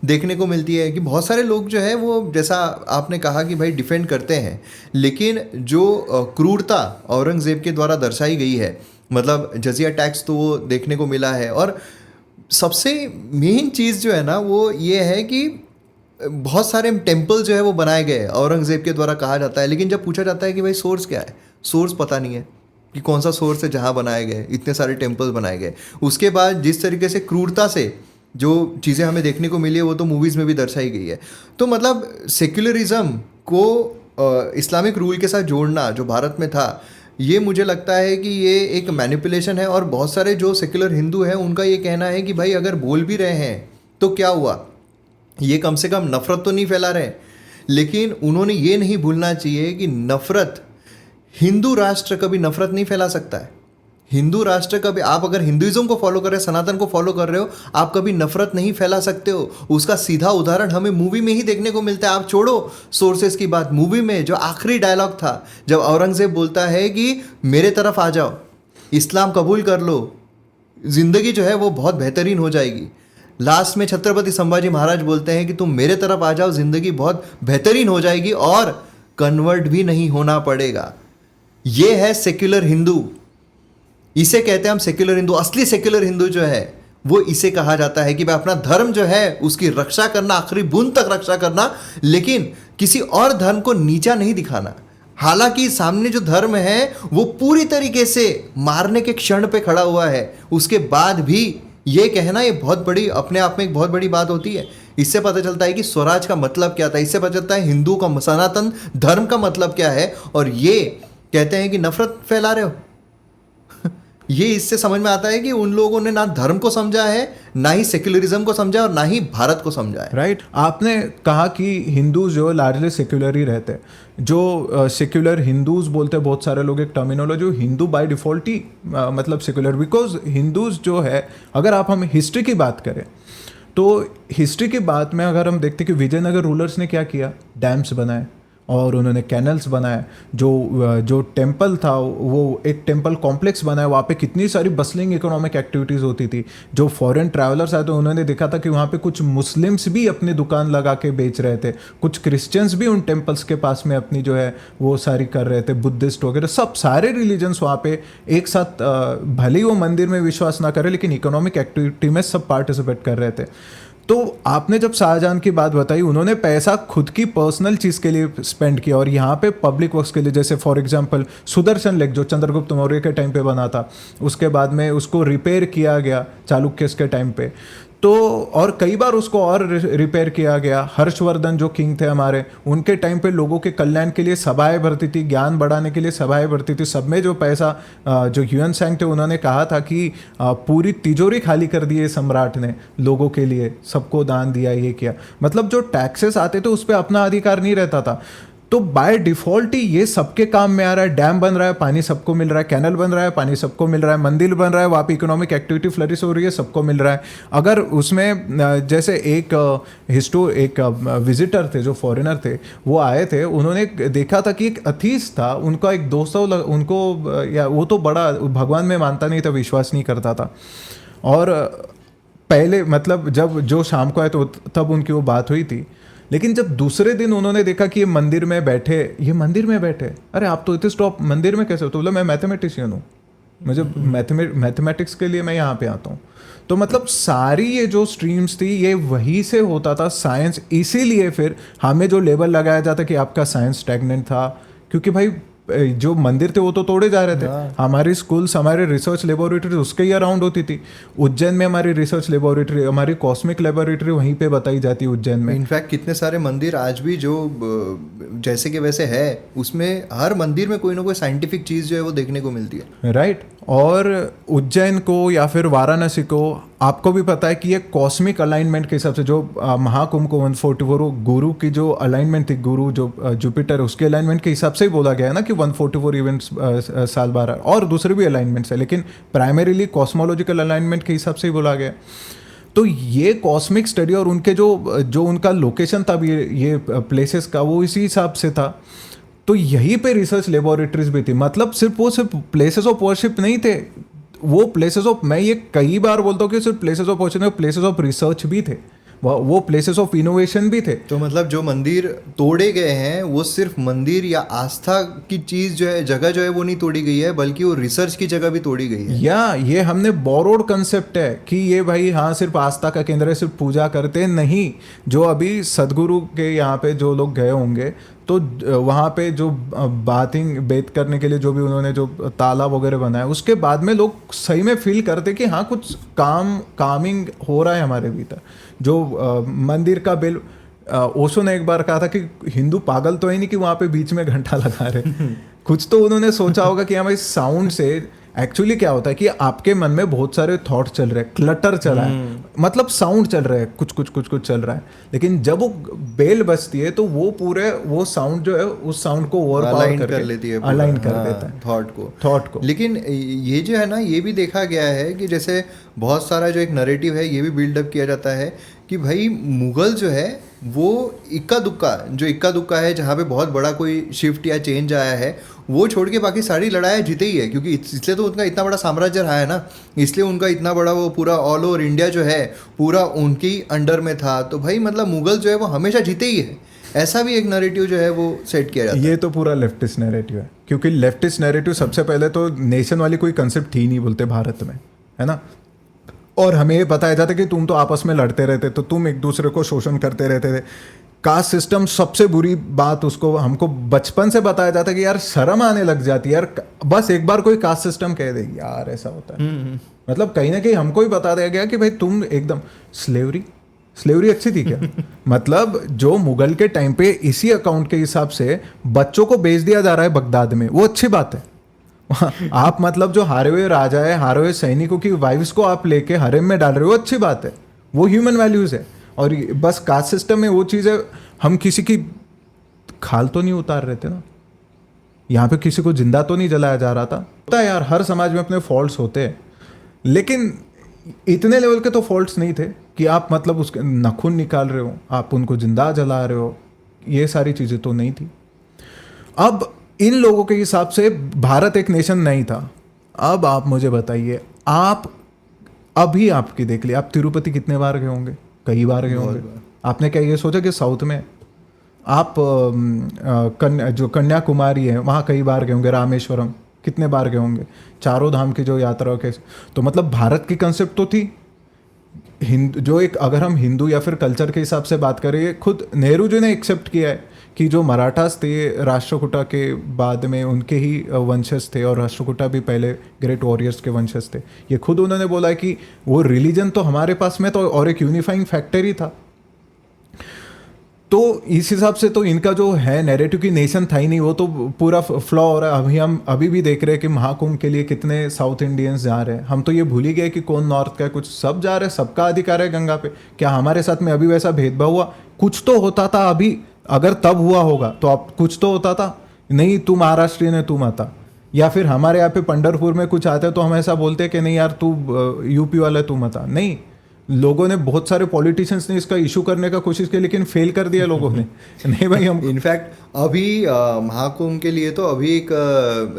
देखने को मिलती है। कि बहुत सारे लोग जो है वो, जैसा आपने कहा कि भाई डिफेंड करते हैं, लेकिन जो क्रूरता औरंगज़ेब के द्वारा दर्शाई गई है, मतलब जजिया टैक्स तो वो देखने को मिला है। और सबसे मेन चीज़ जो है ना वो ये है कि बहुत सारे टेम्पल जो है वो बनाए गए औरंगज़ेब के द्वारा कहा जाता है। लेकिन जब पूछा जाता है कि भाई सोर्स क्या है, सोर्स पता नहीं है कि कौन सा सोर्स है जहाँ बनाए गए, इतने सारे टेम्पल्स बनाए गए। उसके बाद जिस तरीके से क्रूरता से जो चीज़ें हमें देखने को मिली है वो तो मूवीज़ में भी दर्शाई गई है। तो मतलब सेक्युलरिज्म को इस्लामिक रूल के साथ जोड़ना जो भारत में था, ये मुझे लगता है कि ये एक मैनिपुलेशन है। और बहुत सारे जो सेक्युलर हिंदू हैं उनका ये कहना है कि भाई अगर बोल भी रहे हैं तो क्या हुआ, ये कम से कम नफ़रत तो नहीं फैला रहे। लेकिन उन्होंने ये नहीं भूलना चाहिए कि नफ़रत, हिंदू राष्ट्र कभी नफ़रत नहीं फैला सकता है। हिंदू राष्ट्र कभी, आप अगर हिंदुइज्म को फॉलो कर रहे हो, सनातन को फॉलो कर रहे हो, आप कभी नफरत नहीं फैला सकते हो। उसका सीधा उदाहरण हमें मूवी में ही देखने को मिलता है। आप छोड़ो सोर्सेस की बात, मूवी में जो आखिरी डायलॉग था, जब औरंगज़ेब बोलता है कि मेरे तरफ आ जाओ, इस्लाम कबूल कर लो, जिंदगी जो है वो बहुत बेहतरीन हो जाएगी। लास्ट में छत्रपति संभाजी महाराज बोलते हैं कि तुम मेरे तरफ आ जाओ, जिंदगी बहुत बेहतरीन हो जाएगी और कन्वर्ट भी नहीं होना पड़ेगा। ये है सेक्युलर हिंदू, इसे कहते हैं हम सेक्युलर हिंदू। असली सेक्युलर हिंदू जो है वो इसे कहा जाता है कि भाई अपना धर्म जो है उसकी रक्षा करना, आखिरी बूंद तक रक्षा करना, लेकिन किसी और धर्म को नीचा नहीं दिखाना। हालांकि सामने जो धर्म है वो पूरी तरीके से मारने के क्षण पे खड़ा हुआ है, उसके बाद भी ये कहना, ये बहुत बड़ी, अपने आप में एक बहुत बड़ी बात होती है। इससे पता चलता है कि स्वराज का मतलब क्या था, इससे पता चलता है हिंदू का, सनातन धर्म का मतलब क्या है। और ये कहते हैं कि नफरत फैला रहे हो ये इससे समझ में आता है कि उन लोगों ने ना धर्म को समझा है, ना ही सेक्युलरिज्म को समझा और ना ही भारत को समझा है। राइट आपने कहा कि हिंदूज जो लार्जली सेक्युलर ही रहते हैं। जो सेक्युलर हिंदूज बोलते हैं बहुत सारे लोग, एक टर्मिनोलॉजी हिंदू बाय डिफॉल्ट ही मतलब सेक्युलर, बिकॉज हिंदूज जो है, अगर हम हिस्ट्री की बात करें तो हिस्ट्री की बात में अगर हम देखते कि विजयनगर रूलर्स ने क्या किया, डैम्स बनाए और उन्होंने कैनल्स बनाए। जो टेम्पल था वो एक टेम्पल कॉम्प्लेक्स बनाया, वहाँ पे कितनी सारी बसलिंग इकोनॉमिक एक्टिविटीज़ होती थी। जो फॉरेन ट्रैवलर्स आए तो उन्होंने देखा था कि वहाँ पे कुछ मुस्लिम्स भी अपनी दुकान लगा के बेच रहे थे, कुछ क्रिश्चियंस भी उन टेम्पल्स के पास में अपनी जो है वो सारी कर रहे थे, बुद्धिस्ट वगैरह सब सारे रिलीजन्स वहाँ पे एक साथ, भले ही वो मंदिर में विश्वास ना करे लेकिन इकोनॉमिक एक्टिविटी में सब पार्टिसिपेट कर रहे थे। तो आपने जब शाहजहां की बात बताई, उन्होंने पैसा खुद की पर्सनल चीज़ के लिए स्पेंड किया और यहाँ पे पब्लिक वर्क्स के लिए, जैसे फॉर एग्जांपल सुदर्शन लेक जो चंद्रगुप्त मौर्य के टाइम पे बना था, उसके बाद में उसको रिपेयर किया गया चालुक्यस के टाइम पे, तो और कई बार उसको और रिपेयर किया गया। हर्षवर्धन जो किंग थे हमारे, उनके टाइम पे लोगों के कल्याण के लिए सभाएं भरती थी, ज्ञान बढ़ाने के लिए सभाएं भरती थी। सब में जो पैसा, जो ह्यूएन सांग थे उन्होंने कहा था कि पूरी तिजोरी खाली कर दी है सम्राट ने लोगों के लिए, सबको दान दिया, ये किया। मतलब जो टैक्सेस आते थे उस पर अपना अधिकार नहीं रहता था। तो बाय डिफॉल्ट ही ये सबके काम में आ रहा है। डैम बन रहा है, पानी सबको मिल रहा है, कैनल बन रहा है, पानी सबको मिल रहा है, मंदिर बन रहा है, वहाँ पे इकोनॉमिक एक्टिविटी फ्लरिश हो रही है, सबको मिल रहा है। अगर उसमें जैसे एक विजिटर थे जो फॉरेनर थे, वो आए थे, उन्होंने देखा था कि एक अथीस्ट था, उनका एक दोस्त उनको, या वो तो बड़ा भगवान में मानता नहीं था, विश्वास नहीं करता था। और पहले मतलब जब जो शाम को आए तो तब उनकी वो बात हुई थी, लेकिन जब दूसरे दिन उन्होंने देखा कि ये मंदिर में बैठे, अरे आप तो इतने टॉप मंदिर में कैसे हो? तो बोला मैं मैथमेटिशियन हूँ, मुझे मैथमेटिक्स के लिए मैं यहाँ पे आता हूँ। तो मतलब सारी ये जो स्ट्रीम्स थी ये वहीं से होता था साइंस। इसीलिए फिर हमें जो लेबल लगाया जाता कि आपका साइंस स्टैग्नेंट था, क्योंकि भाई जो मंदिर थे वो तो तोड़े जा रहे थे। हमारी स्कूल्स, हमारे रिसर्च लेबोरेटरी उसके ही अराउंड होती थी। उज्जैन में हमारी रिसर्च लेबोरेटरी, हमारी कॉस्मिक लेबोरेटरी वहीं पे बताई जाती है उज्जैन में। इनफैक्ट कितने सारे मंदिर आज भी जो जैसे के वैसे है, उसमें हर मंदिर में कोई ना कोई साइंटिफिक चीज़ जो है वो देखने को मिलती है। राइट। और उज्जैन को या फिर वाराणसी को आपको भी पता है कि ये कॉस्मिक अलाइनमेंट के हिसाब से जो महाकुंभ को 144 गुरु की जो अलाइनमेंट थी, गुरु जो जुपिटर उसके अलाइनमेंट के हिसाब से ही बोला गया है ना कि 144 इवेंट्स साल 12, और दूसरे भी अलाइनमेंट्स है, लेकिन प्राइमरीली कॉस्मोलॉजिकल अलाइनमेंट के हिसाब से ही बोला गया। तो ये कॉस्मिक स्टडी और उनके जो उनका लोकेशन था ये प्लेसेस का, वो इसी हिसाब से था। तो यहीं पे रिसर्च लेबोरेटरीज भी थी। मतलब सिर्फ प्लेसेस ऑफ वर्शिप नहीं थे, वो प्लेसेस ऑफ, मैं ये कई बार बोलता हूँ कि सिर्फ places of worship, places of research भी थे, वो प्लेसेस ऑफ इनोवेशन भी थे। तो मतलब जो मंदिर तोड़े गए हैं वो सिर्फ मंदिर या आस्था की चीज जो है, जगह जो है वो नहीं तोड़ी गई है, बल्कि वो रिसर्च की जगह भी तोड़ी गई है। या ये हमने बोरोड कंसेप्ट है कि ये भाई हाँ सिर्फ आस्था का केंद्र है, सिर्फ पूजा करते नहीं। जो अभी सदगुरु के यहाँ पे जो लोग गए होंगे तो वहाँ पे जो बेत करने के लिए जो भी उन्होंने जो तालाब वगैरह बनाया, उसके बाद में लोग सही में फील करते कि हाँ कुछ कामिंग हो रहा है हमारे भीतर। जो मंदिर का बेल, ओशो ने एक बार कहा था कि हिंदू पागल तो है नहीं कि वहाँ पे बीच में घंटा लगा रहे। कुछ तो उन्होंने सोचा होगा कि हाँ भाई साउंड से एक्चुअली क्या होता है कि आपके मन में बहुत सारे थॉट चल रहे हैं, क्लटर चल रहा है, मतलब साउंड चल रहा है, कुछ चल रहा है, लेकिन जब वो बेल बजती है तो वो पूरे वो साउंड जो है उस साउंड को ओवरपावर कर लेती है, अलाइन कर देता है थॉट को। लेकिन ये जो है ना, ये भी देखा गया है कि जैसे बहुत सारा जो एक नरेटिव है ये भी बिल्डअप किया जाता है कि भाई मुगल जो है वो इक्का दुक्का है, जहाँ पे बहुत बड़ा कोई शिफ्ट या चेंज आया है वो छोड़ के बाकी सारी लड़ाई जीते ही है, क्योंकि इसलिए तो उनका इतना बड़ा साम्राज्य रहा है ना, इसलिए उनका इतना बड़ा वो पूरा ऑल ओवर इंडिया जो है पूरा उनके अंडर में था। तो भाई मतलब मुगल जो है वो हमेशा जीते ही है, ऐसा भी एक नैरेटिव जो है वो सेट किया जाता है। ये तो पूरा लेफ्टिस्ट नैरेटिव है, क्योंकि लेफ्टिस्ट नैरेटिव सबसे पहले तो नेशन वाली कोई कंसेप्ट ही नहीं बोलते भारत में, है ना। और हमें ये बताया जाता कि तुम तो आपस में लड़ते रहते, तो तुम एक दूसरे को शोषण करते रहते थे। कास्ट सिस्टम सबसे बुरी बात, उसको हमको बचपन से बताया जाता है कि यार शर्म आने लग जाती है यार, बस एक बार कोई कास्ट सिस्टम कह देगी यार ऐसा होता है। मतलब कहीं ना कहीं हमको ही बता दिया गया कि भाई तुम एकदम स्लेवरी अच्छी थी क्या? मतलब जो मुगल के टाइम पे इसी अकाउंट के हिसाब से बच्चों को बेच दिया जा रहा है बगदाद में, वो अच्छी बात है। आप मतलब जो हारे हुए राजा है, हारे हुए सैनिकों की वाइफ्स को आप लेके हरेम में डाल रहे हो, वो अच्छी बात है, वो ह्यूमन वैल्यूज है। और बस कास्ट सिस्टम में वो चीज़ है, हम किसी की खाल तो नहीं उतार रहे थे ना, यहाँ पे किसी को जिंदा तो नहीं जलाया जा रहा था। होता है यार, हर समाज में अपने फॉल्ट्स होते हैं, लेकिन इतने लेवल के तो फॉल्ट्स नहीं थे कि आप मतलब उसके नाखून निकाल रहे हो, आप उनको जिंदा जला रहे हो, ये सारी चीज़ें तो नहीं थी। अब इन लोगों के हिसाब से भारत एक नेशन नहीं था। अब आप मुझे बताइए, आप अभी आपकी देख लिया, आप तिरुपति कितने बार गए होंगे? कई बार गए होंगे। आपने क्या ये सोचा कि साउथ में आप जो कन्याकुमारी है वहाँ कई बार गए होंगे, रामेश्वरम कितने बार गए होंगे, चारों धाम की जो यात्रा के। तो मतलब भारत की कंसेप्ट तो थी हिंदू, जो एक अगर हम हिंदू या फिर कल्चर के हिसाब से बात करें, खुद नेहरू जी ने एक्सेप्ट किया है कि जो मराठास थे राष्ट्रकूटा के बाद में उनके ही वंशज थे, और राष्ट्रकूटा भी पहले ग्रेट वॉरियर्स के वंशज थे। ये खुद उन्होंने बोला है कि वो रिलीजन तो हमारे पास में तो और एक यूनिफाइंग फैक्टर ही था। तो इस हिसाब से तो इनका जो है नैरेटिव की नेशन था ही नहीं, वो तो पूरा फ्लॉ हो रहा है। हम अभी भी देख रहे हैं कि महाकुंभ के लिए कितने साउथ इंडियंस जा रहे हैं। हम तो ये भूल ही गए कि कौन नॉर्थ का है, कुछ सब जा रहे हैं, सबका अधिकार है गंगा पे। क्या हमारे साथ में अभी वैसा भेदभाव हुआ? कुछ तो होता था अभी, अगर तब हुआ होगा तो अब कुछ तो होता था। नहीं तू महाराष्ट्रियन है तू मता, या फिर हमारे यहाँ पे पंढरपुर में कुछ आते हैं तो हम ऐसा बोलते हैं कि नहीं यार तू यूपी वाला तू मता। नहीं, लोगों ने बहुत सारे पॉलिटिशियंस ने इसका इशू करने का कोशिश की, लेकिन फेल कर दिया लोगों ने। नहीं भाई हम इनफैक्ट अभी महाकुंभ के लिए तो अभी एक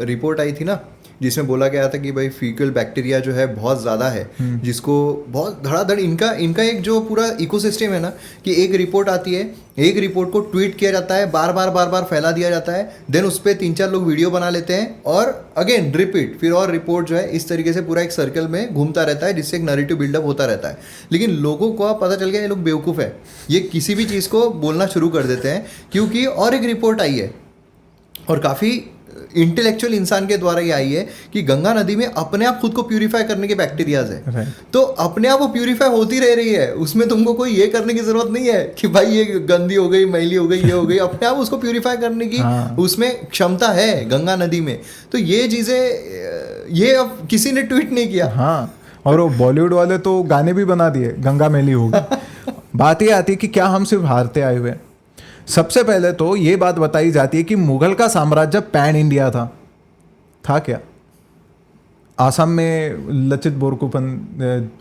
रिपोर्ट आई थी ना, जिसमें बोला गया था कि भाई फीकल बैक्टीरिया जो है बहुत ज़्यादा है, जिसको बहुत धड़ाधड़ इनका एक जो पूरा इकोसिस्टम है ना, कि एक रिपोर्ट आती है, एक रिपोर्ट को ट्वीट किया जाता है, बार बार फैला दिया जाता है, देन उस पर 3-4 लोग वीडियो बना लेते हैं और अगेन रिपीट, फिर और रिपोर्ट जो है इस तरीके से पूरा एक सर्कल में घूमता रहता है, जिससे एक नैरेटिव बिल्डअप होता रहता है। लेकिन लोगों को पता चल गया ये लोग बेवकूफ़ है, ये किसी भी चीज़ को बोलना शुरू कर देते हैं, क्योंकि और एक रिपोर्ट आई है और काफ़ी इंटेलेक्चुअल इंसान के द्वारा ये आई है कि गंगा नदी में अपने आप खुद को प्यूरिफाई करने के बैक्टीरियाज है। तो अपने आप वो प्यूरिफाई होती रह रही है, उसमें तुमको कोई ये करने की जरूरत नहीं है कि भाई ये गंदी हो गई, मैली हो गई, ये हो गई, अपने आप उसको प्यूरिफाई करने की उसमें क्षमता है गंगा नदी में। तो ये चीजें ये अब किसी ने ट्वीट नहीं किया। हाँ, और वो बॉलीवुड वाले तो गाने भी बना दिए, गंगा मैली होगी। बात ये आती है कि क्या हम सिर्फ हारते आए हुए हैं। सबसे पहले तो ये बात बताई जाती है कि मुगल का साम्राज्य पैन इंडिया था क्या? आसाम में लचित बोरफुकन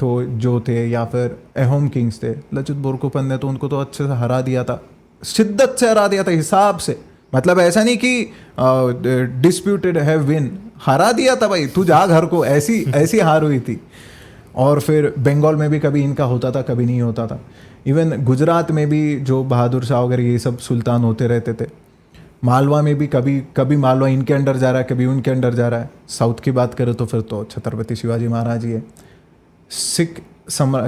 तो जो थे, या फिर अहोम किंग्स थे, लचित बोरफुकन ने तो उनको तो अच्छे से हरा दिया था, शिद्दत से हरा दिया था, हिसाब से। मतलब ऐसा नहीं कि डिस्प्यूटेड है विन, हरा दिया था भाई, तू जा घर को, ऐसी हार हुई थी। और फिर बंगाल में भी कभी इनका होता था, कभी नहीं होता था। इवन गुजरात में भी जो बहादुर शाह वगैरह ये सब सुल्तान होते रहते थे। मालवा में भी कभी मालवा इनके अंडर जा रहा है, कभी उनके अंडर जा रहा है। साउथ की बात करें तो फिर तो छत्रपति शिवाजी महाराज ही है।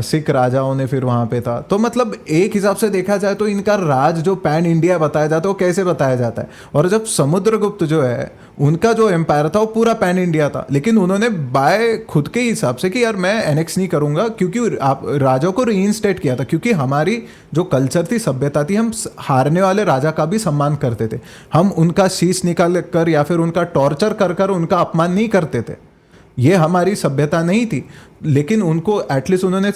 सिख राजाओं ने फिर वहाँ पे था। तो मतलब एक हिसाब से देखा जाए तो इनका राज जो पैन इंडिया बताया जाता है वो कैसे बताया जाता है। और जब समुद्रगुप्त जो है उनका जो एम्पायर था वो पूरा पैन इंडिया था, लेकिन उन्होंने बाय खुद के हिसाब से कि यार मैं एनेक्स नहीं करूँगा, क्योंकि आप राजाओं को रीइंस्टेट किया था, क्योंकि हमारी जो कल्चर थी, सभ्यता थी, हम हारने वाले राजा का भी सम्मान करते थे। हम उनका शीश निकाल कर या फिर उनका टॉर्चर कर उनका अपमान नहीं करते थे। ये हमारी सभ्यता नहीं थी। लेकिन उनको एटलीस्ट उन्होंने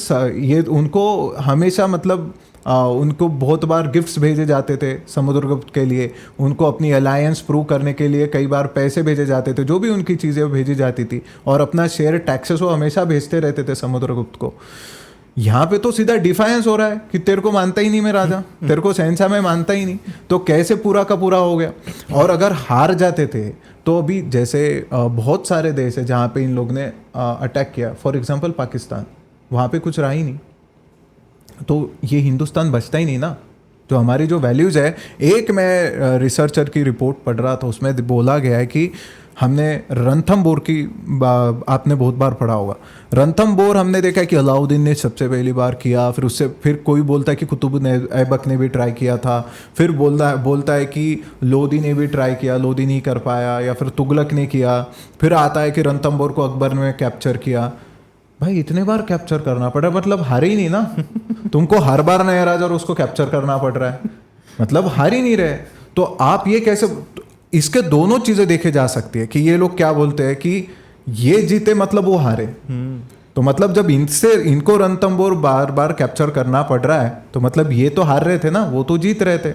ये उनको हमेशा मतलब उनको बहुत बार गिफ्ट्स भेजे जाते थे समुद्रगुप्त के लिए, उनको अपनी अलायंस प्रूव करने के लिए कई बार पैसे भेजे जाते थे, जो भी उनकी चीज़ें भेजी जाती थी, और अपना शेयर टैक्सेस वो हमेशा भेजते रहते थे समुद्रगुप्त को। यहाँ पे तो सीधा डिफायंस हो रहा है कि तेरे को मानता ही नहीं मैं राजा, तेरे को शहंशाह में मानता ही नहीं, तो कैसे पूरा का पूरा हो गया। और अगर हार जाते थे तो अभी जैसे बहुत सारे देश है जहाँ पे इन लोग ने अटैक किया, फॉर एग्जांपल पाकिस्तान, वहाँ पे कुछ रहा ही नहीं, तो ये हिंदुस्तान बचता ही नहीं ना। तो हमारी जो वैल्यूज़ है, एक मैं रिसर्चर की रिपोर्ट पढ़ रहा था, उसमें बोला गया है कि हमने रणथंबोर की आपने बहुत बार पढ़ा होगा। रणथंबोर हमने देखा कि अलाउद्दीन ने सबसे पहली बार किया, फिर कोई बोलता है कि कुतुब ऐबक ने भी ट्राई किया था, फिर बोलता है कि लोदी ने भी ट्राई किया, लोदी नहीं कर पाया, या फिर तुगलक ने किया, फिर आता है कि रणथंबोर को अकबर ने कैप्चर किया। भाई इतने बार कैप्चर करना पड़ा, मतलब हार ही नहीं ना। तुमको हर बार नया राजा और उसको कैप्चर करना पड़ रहा है, मतलब हार ही नहीं रहे। तो आप ये कैसे, इसके दोनों चीजें देखे जा सकती है कि ये लोग क्या बोलते हैं कि ये जीते मतलब वो हारे, तो मतलब जब इनको रणथंबोर बार बार कैप्चर करना पड़ रहा है तो मतलब ये तो हार रहे थे ना, वो तो जीत रहे थे।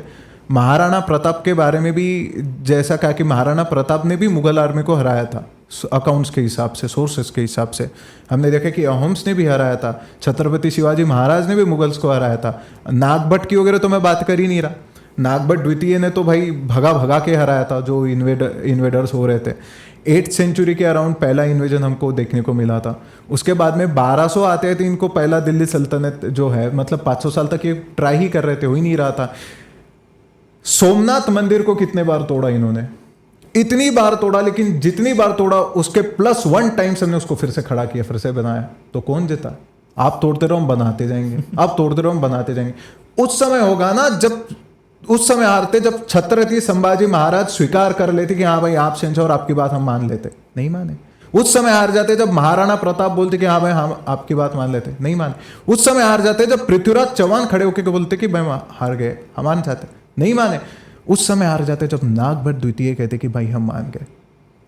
महाराणा प्रताप के बारे में भी जैसा कहा कि महाराणा प्रताप ने भी मुगल आर्मी को हराया था, अकाउंट्स के हिसाब से, सोर्सेस के हिसाब से हमने देखा कि अहोम्स ने भी हराया था, छत्रपति शिवाजी महाराज ने भी मुगल्स को हराया था। नागभट्ट की वगैरह तो मैं बात कर ही नहीं रहा, नागभट्ट द्वितीय ने तो भाई भगा के हराया था जो इन्वेडर्स हो रहे थे। 8th सेंचुरी के अराउंड पहला इन्वेजन हमको देखने को मिला था। उसके बाद में 1200 आते थे, इनको पहला दिल्ली सल्तनत जो है, मतलब 500 साल तक ये ट्राई ही कर रहे थे, हो ही नहीं रहा था। सोमनाथ मंदिर को कितने बार तोड़ा इन्होंने, इतनी बार तोड़ा, लेकिन जितनी बार तोड़ा उसके +1 टाइम्स हमने उसको फिर से खड़ा किया, फिर से बनाया, तो कौन जीता? आप तोड़ते रहो हम बनाते जाएंगे, आप तोड़ते रहो हम बनाते जाएंगे। उस समय होगा ना जब, उस समय हारते जब छत्रपति संभाजी महाराज स्वीकार कर लेते कि हाँ भाई आप शहंशाह और आपकी बात हम मान लेते, नहीं माने। उस समय हार जाते जब महाराणा प्रताप बोलते कि हाँ भाई हम आपकी बात मान लेते, नहीं माने। उस समय हार जाते जब पृथ्वीराज चौहान खड़े होकर बोलते कि भाई हार गए, हम मान चाहते, नहीं माने। उस समय हार जाते जब नागभट्ट द्वितीय कहते कि भाई हम मान गए,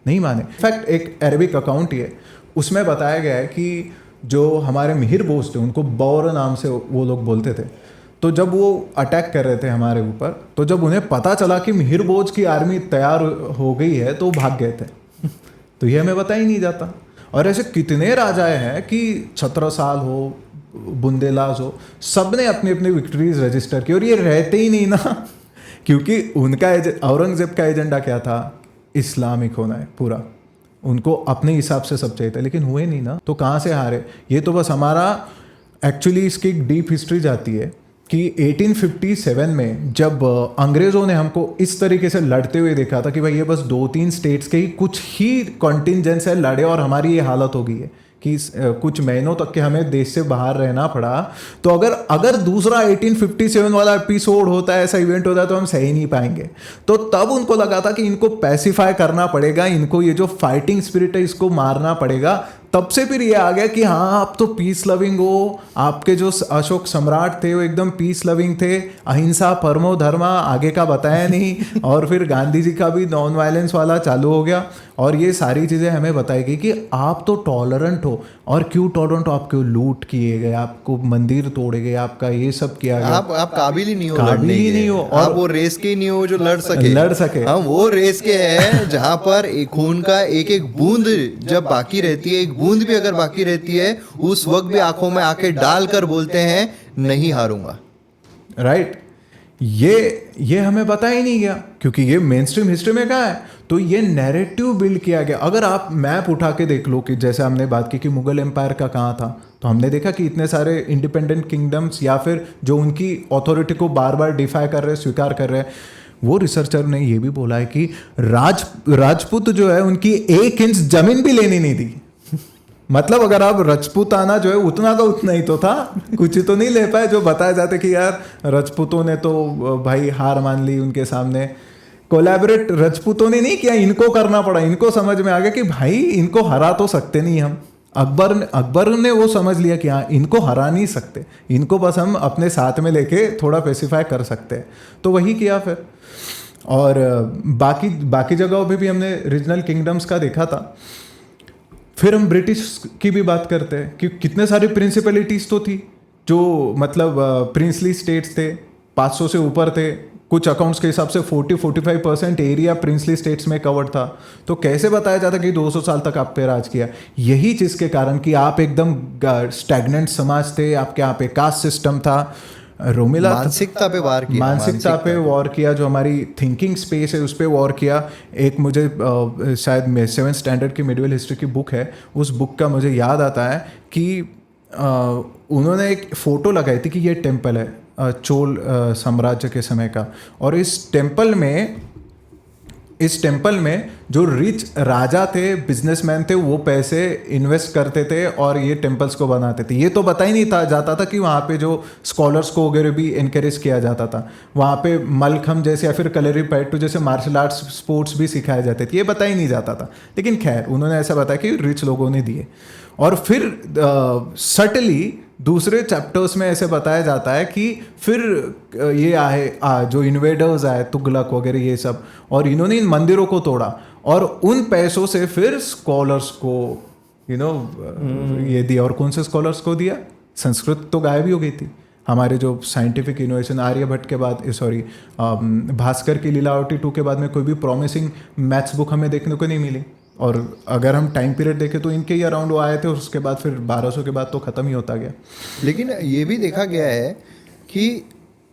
नहीं माने। इनफैक्ट एक अरबिक अकाउंट ही है, उसमें बताया गया है कि जो हमारे मिहिर बोस थे उनको बौर नाम से वो लोग बोलते थे, तो जब वो अटैक कर रहे थे हमारे ऊपर, तो जब उन्हें पता चला कि मिहिर बोस की आर्मी तैयार हो गई है तो वो भाग गए थे। तो ये हमें बता ही नहीं जाता। और ऐसे कितने राजाएं हैं कि छत्रसाल हो, बुंदेलास हो, सब ने अपनी अपनी विक्ट्रीज रजिस्टर की, और ये रहते ही नहीं ना, क्योंकि उनका औरंगजेब का एजेंडा क्या था, इस्लामिक होना है पूरा, उनको अपने हिसाब से सब चाहिए था, लेकिन हुए नहीं ना, तो कहाँ से हारे। ये तो बस हमारा एक्चुअली इसकी एक डीप हिस्ट्री जाती है कि 1857 में जब अंग्रेज़ों ने हमको इस तरीके से लड़ते हुए देखा था कि भाई ये बस 2-3 स्टेट्स के ही कुछ ही कॉन्टिंजेंट्स है लड़े और हमारी ये हालत हो गई है कि कुछ महीनों तक के हमें देश से बाहर रहना पड़ा। तो अगर दूसरा 1857 वाला एपिसोड होता है, ऐसा इवेंट होता है, तो हम सही नहीं पाएंगे। तो तब उनको लगा था कि इनको पैसिफाई करना पड़ेगा, इनको ये जो फाइटिंग स्पिरिट है इसको मारना पड़ेगा। तब से फिर ये आ गया कि हाँ आप तो पीस लविंग हो, आपके जो अशोक सम्राट थे वो एकदम पीस लविंग थे, अहिंसा परमो धर्मा, आगे का बताया नहीं। और फिर गांधी जी का भी नॉन वायलेंस वाला चालू हो गया, और ये सारी चीज़ें हमें बताई गई कि आप तो टॉलरेंट हो। और क्यों टॉलरेंट हो? आपको लूट किए गए, आपको मंदिर तोड़े गए, आपका ये सब किया गया, आप काबिल ही नहीं हो, काबिल ही नहीं हो, और वो रेस के नहीं हो जो लड़ सके। हम वो रेस के हैं जहाँ पर एक खून का एक एक बूंद जब बाकी रहती है, एक बूंद भी अगर बाकी रहती है, उस वक्त भी आंखों में आंखें डालकर बोलते हैं नहीं हारूंगा। राइट। ये हमें पता ही नहीं गया, क्योंकि ये मेन स्ट्रीम हिस्ट्री में कहाँ है। तो ये नैरेटिव बिल्ड किया गया। अगर आप मैप उठा के देख लो कि जैसे हमने बात की कि मुगल एम्पायर का कहाँ था, तो हमने देखा कि इतने सारे इंडिपेंडेंट किंगडम्स या फिर जो उनकी अथॉरिटी को बार बार डिफाई कर रहे हैं, स्वीकार कर रहे हैं। वो रिसर्चर ने ये भी बोला है कि राजपूत जो है उनकी 1 इंच जमीन भी लेनी नहीं दी। मतलब अगर आप राजपूताना जो है उतना का उतना ही तो था, कुछ तो नहीं ले पाए। जो बताया जाता कि यार राजपूतों ने तो भाई हार मान ली उनके सामने। कोलैबोरेट राजपूतों ने नहीं किया, इनको करना पड़ा। इनको समझ में आ गया कि भाई इनको हरा तो सकते नहीं हम। अकबर ने वो समझ लिया कि हाँ इनको हरा नहीं सकते, इनको बस हम अपने साथ में लेके थोड़ा पेसिफाई कर सकते हैं। तो वही किया फिर। और बाकी जगहों पे भी हमने रीजनल किंगडम्स का देखा था। फिर हम ब्रिटिश की भी बात करते हैं कि कितने सारी प्रिंसिपलिटीज तो थी। जो मतलब प्रिंसली स्टेट्स थे 500 से ऊपर थे, कुछ अकाउंट्स के हिसाब से 40-45% एरिया प्रिंसली स्टेट्स में कवर्ड था। तो कैसे बताया जाता कि 200 साल तक आप पे राज किया? यही चीज़ के कारण कि आप एकदम स्टैग्नेंट समाज थे, आपके यहाँ पे कास्ट सिस्टम था। रोमिला मानसिकता पे वार किया, मानसिकता पे वॉर किया, जो हमारी थिंकिंग स्पेस है उस पर वॉर किया। एक मुझे शायद 7th स्टैंडर्ड की मिडिवल हिस्ट्री की बुक है, उस बुक का मुझे याद आता है कि उन्होंने एक फ़ोटो लगाई थी कि ये टेम्पल है चोल साम्राज्य के समय का, और इस टेम्पल में जो रिच राजा थे, बिजनेसमैन थे, वो पैसे इन्वेस्ट करते थे और ये टेम्पल्स को बनाते थे। ये तो पता ही नहीं था जाता था कि वहाँ पे जो स्कॉलर्स को वगैरह भी इनकरेज किया जाता था, वहाँ पे मलखम जैसे या फिर कलरीपयट्टू जैसे मार्शल आर्ट्स स्पोर्ट्स भी सिखाए जाते थे, ये पता ही नहीं जाता था। लेकिन खैर उन्होंने ऐसा बताया कि रिच लोगों ने दिए। और फिर सटली दूसरे चैप्टर्स में ऐसे बताया जाता है कि फिर ये आए जो इन्वेडर्स आए, तुगलक वगैरह ये सब, और इन्होंने इन मंदिरों को तोड़ा और उन पैसों से फिर स्कॉलर्स को ये दिया। और कौन से स्कॉलर्स को दिया? संस्कृत तो गायब ही हो गई थी। हमारे जो साइंटिफिक इनोवेशन आर्यभट्ट के बाद, भास्कर की लीलावती 2 के बाद में कोई भी प्रॉमिसिंग मैथ्स बुक हमें देखने को नहीं मिली। और अगर हम टाइम पीरियड देखें तो इनके ही अराउंड वो आए थे, और उसके बाद फिर 1200 के बाद तो ख़त्म ही होता गया। लेकिन ये भी देखा गया है कि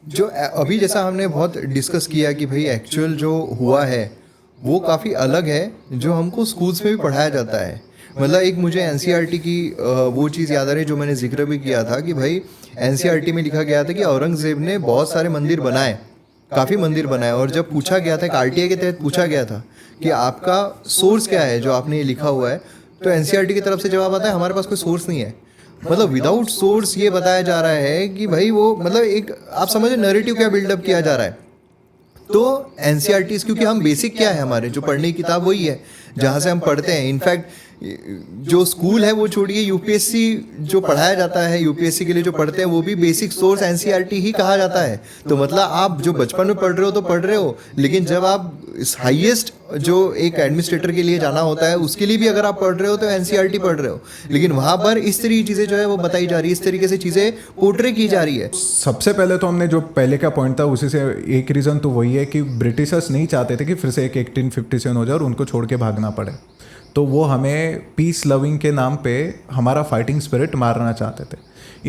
जो अभी जैसा हमने बहुत डिस्कस किया कि भाई एक्चुअल जो हुआ है वो काफ़ी अलग है जो हमको स्कूल्स में भी पढ़ाया जाता है। मतलब एक मुझे एनसीईआरटी की वो चीज़ याद आ रही है जो मैंने जिक्र भी किया था कि भाई एनसीईआरटी में लिखा गया था कि औरंगजेब ने बहुत सारे मंदिर बनाए, काफ़ी मंदिर बनाए, और जब पूछा गया था, एक आरटीआई के तहत पूछा गया था कि आपका सोर्स क्या है जो आपने ये लिखा हुआ है, तो एनसीईआरटी की तरफ से जवाब आता है हमारे पास कोई सोर्स नहीं है। मतलब विदाउट सोर्स ये बताया जा रहा है कि भाई वो मतलब एक आप समझो नैरेटिव क्या बिल्डअप किया जा रहा है। तो एनसीईआरटी क्योंकि हम बेसिक क्या है हमारे जो पढ़ने की किताब वही है जहाँ से हम पढ़ते हैं। इनफैक्ट जो स्कूल है वो छोड़िए, यूपीएससी जो पढ़ाया जाता है, यूपीएससी के लिए जो पढ़ते हैं वो भी बेसिक सोर्स एनसीईआरटी ही कहा जाता है। तो मतलब आप जो बचपन में पढ़ रहे हो तो पढ़ रहे हो, लेकिन जब आप हाईएस्ट जो एक एडमिनिस्ट्रेटर के लिए जाना होता है उसके लिए भी अगर आप पढ़ रहे हो तो एनसीईआरटी पढ़ रहे हो। लेकिन वहाँ पर इस तरह की चीज़ें जो है वो बताई जा रही है, इस तरीके से चीज़ें पोर्ट्रे की जा रही है। सबसे पहले तो हमने जो पहले का पॉइंट था उसी से एक रीज़न तो वही है कि ब्रिटिशर्स नहीं चाहते थे कि फिर से एक 1857 हो जाए और उनको छोड़ के भागना पड़े। तो वो हमें पीस लविंग के नाम पे हमारा फाइटिंग स्पिरिट मारना चाहते थे।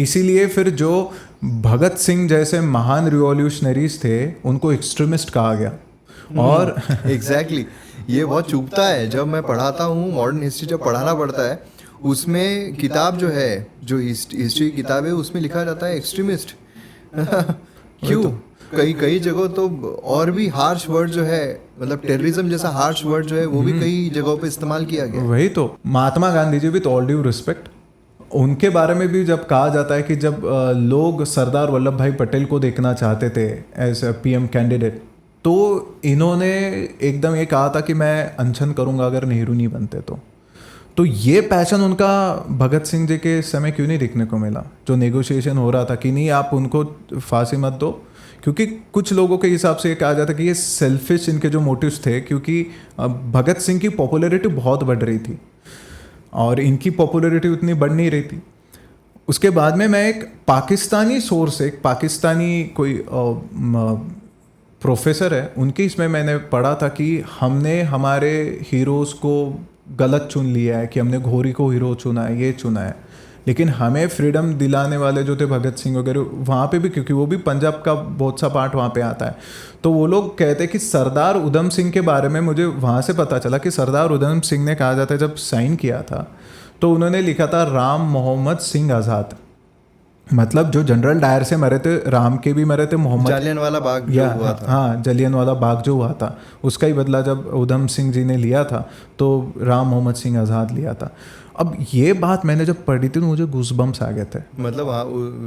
इसीलिए फिर जो भगत सिंह जैसे महान रिवॉल्यूशनरीज थे उनको एक्सट्रीमिस्ट कहा गया। और एग्जैक्टली ये बहुत चुभता है जब मैं पढ़ाता हूँ, मॉडर्न हिस्ट्री जब पढ़ाना पड़ता है उसमें किताब जो है, जो हिस्ट्री की किताब है उसमें लिखा जाता है एक्सट्रीमिस्ट। क्यों? कई जगह तो और भी हार्श वर्ड जो है, मतलब टेररिज्म जैसा हार्श वर्ड जो है वो भी कई जगहों पे इस्तेमाल किया गया। वही तो Mahatma Gandhi ji, with all due respect, उनके बारे में भी जब कहा जाता है कि जब लोग सरदार वल्लभ भाई पटेल को देखना चाहते थे एज ए पीएम कैंडिडेट, तो इन्होंने एकदम ये कहा था कि मैं अनशन करूंगा अगर नेहरू नहीं बनते तो ये पैशन उनका भगत सिंह जी के समय क्यों नहीं देखने को मिला? जो नेगोशिएशन हो रहा था कि नहीं आप उनको फांसी मत दो, क्योंकि कुछ लोगों के हिसाब से ये कहा जाता है कि ये सेल्फिश इनके जो मोटिव्स थे, क्योंकि भगत सिंह की पॉपुलैरिटी बहुत बढ़ रही थी और इनकी पॉपुलैरिटी उतनी बढ़ नहीं रही थी। उसके बाद में मैं एक पाकिस्तानी सोर्स, एक पाकिस्तानी कोई प्रोफेसर है, उनके इसमें मैंने पढ़ा था कि हमने हमारे हीरोज़ को गलत चुन लिया है, कि हमने घोरी को हीरो चुना है, ये चुना है। लेकिन हमें फ्रीडम दिलाने वाले जो थे भगत सिंह वगैरह, वहाँ पे भी, क्योंकि वो भी पंजाब का बहुत सा पार्ट वहाँ पे आता है, तो वो लोग कहते हैं कि सरदार उधम सिंह के बारे में मुझे वहाँ से पता चला कि सरदार उधम सिंह ने, कहा जाता है जब साइन किया था तो उन्होंने लिखा था राम मोहम्मद सिंह आज़ाद। मतलब जो जनरल डायर से मरे थे, राम के भी मरे थे, मोहम्मद जालियनवाला बाग जो हुआ था, हाँ जलियनवाला बाग जो हुआ था उसका ही बदला जब उधम सिंह जी ने लिया था तो राम मोहम्मद सिंह आज़ाद लिया था। अब ये बात मैंने जब पढ़ी थी तो मुझे गूज़बम्स आ गए थे। मतलब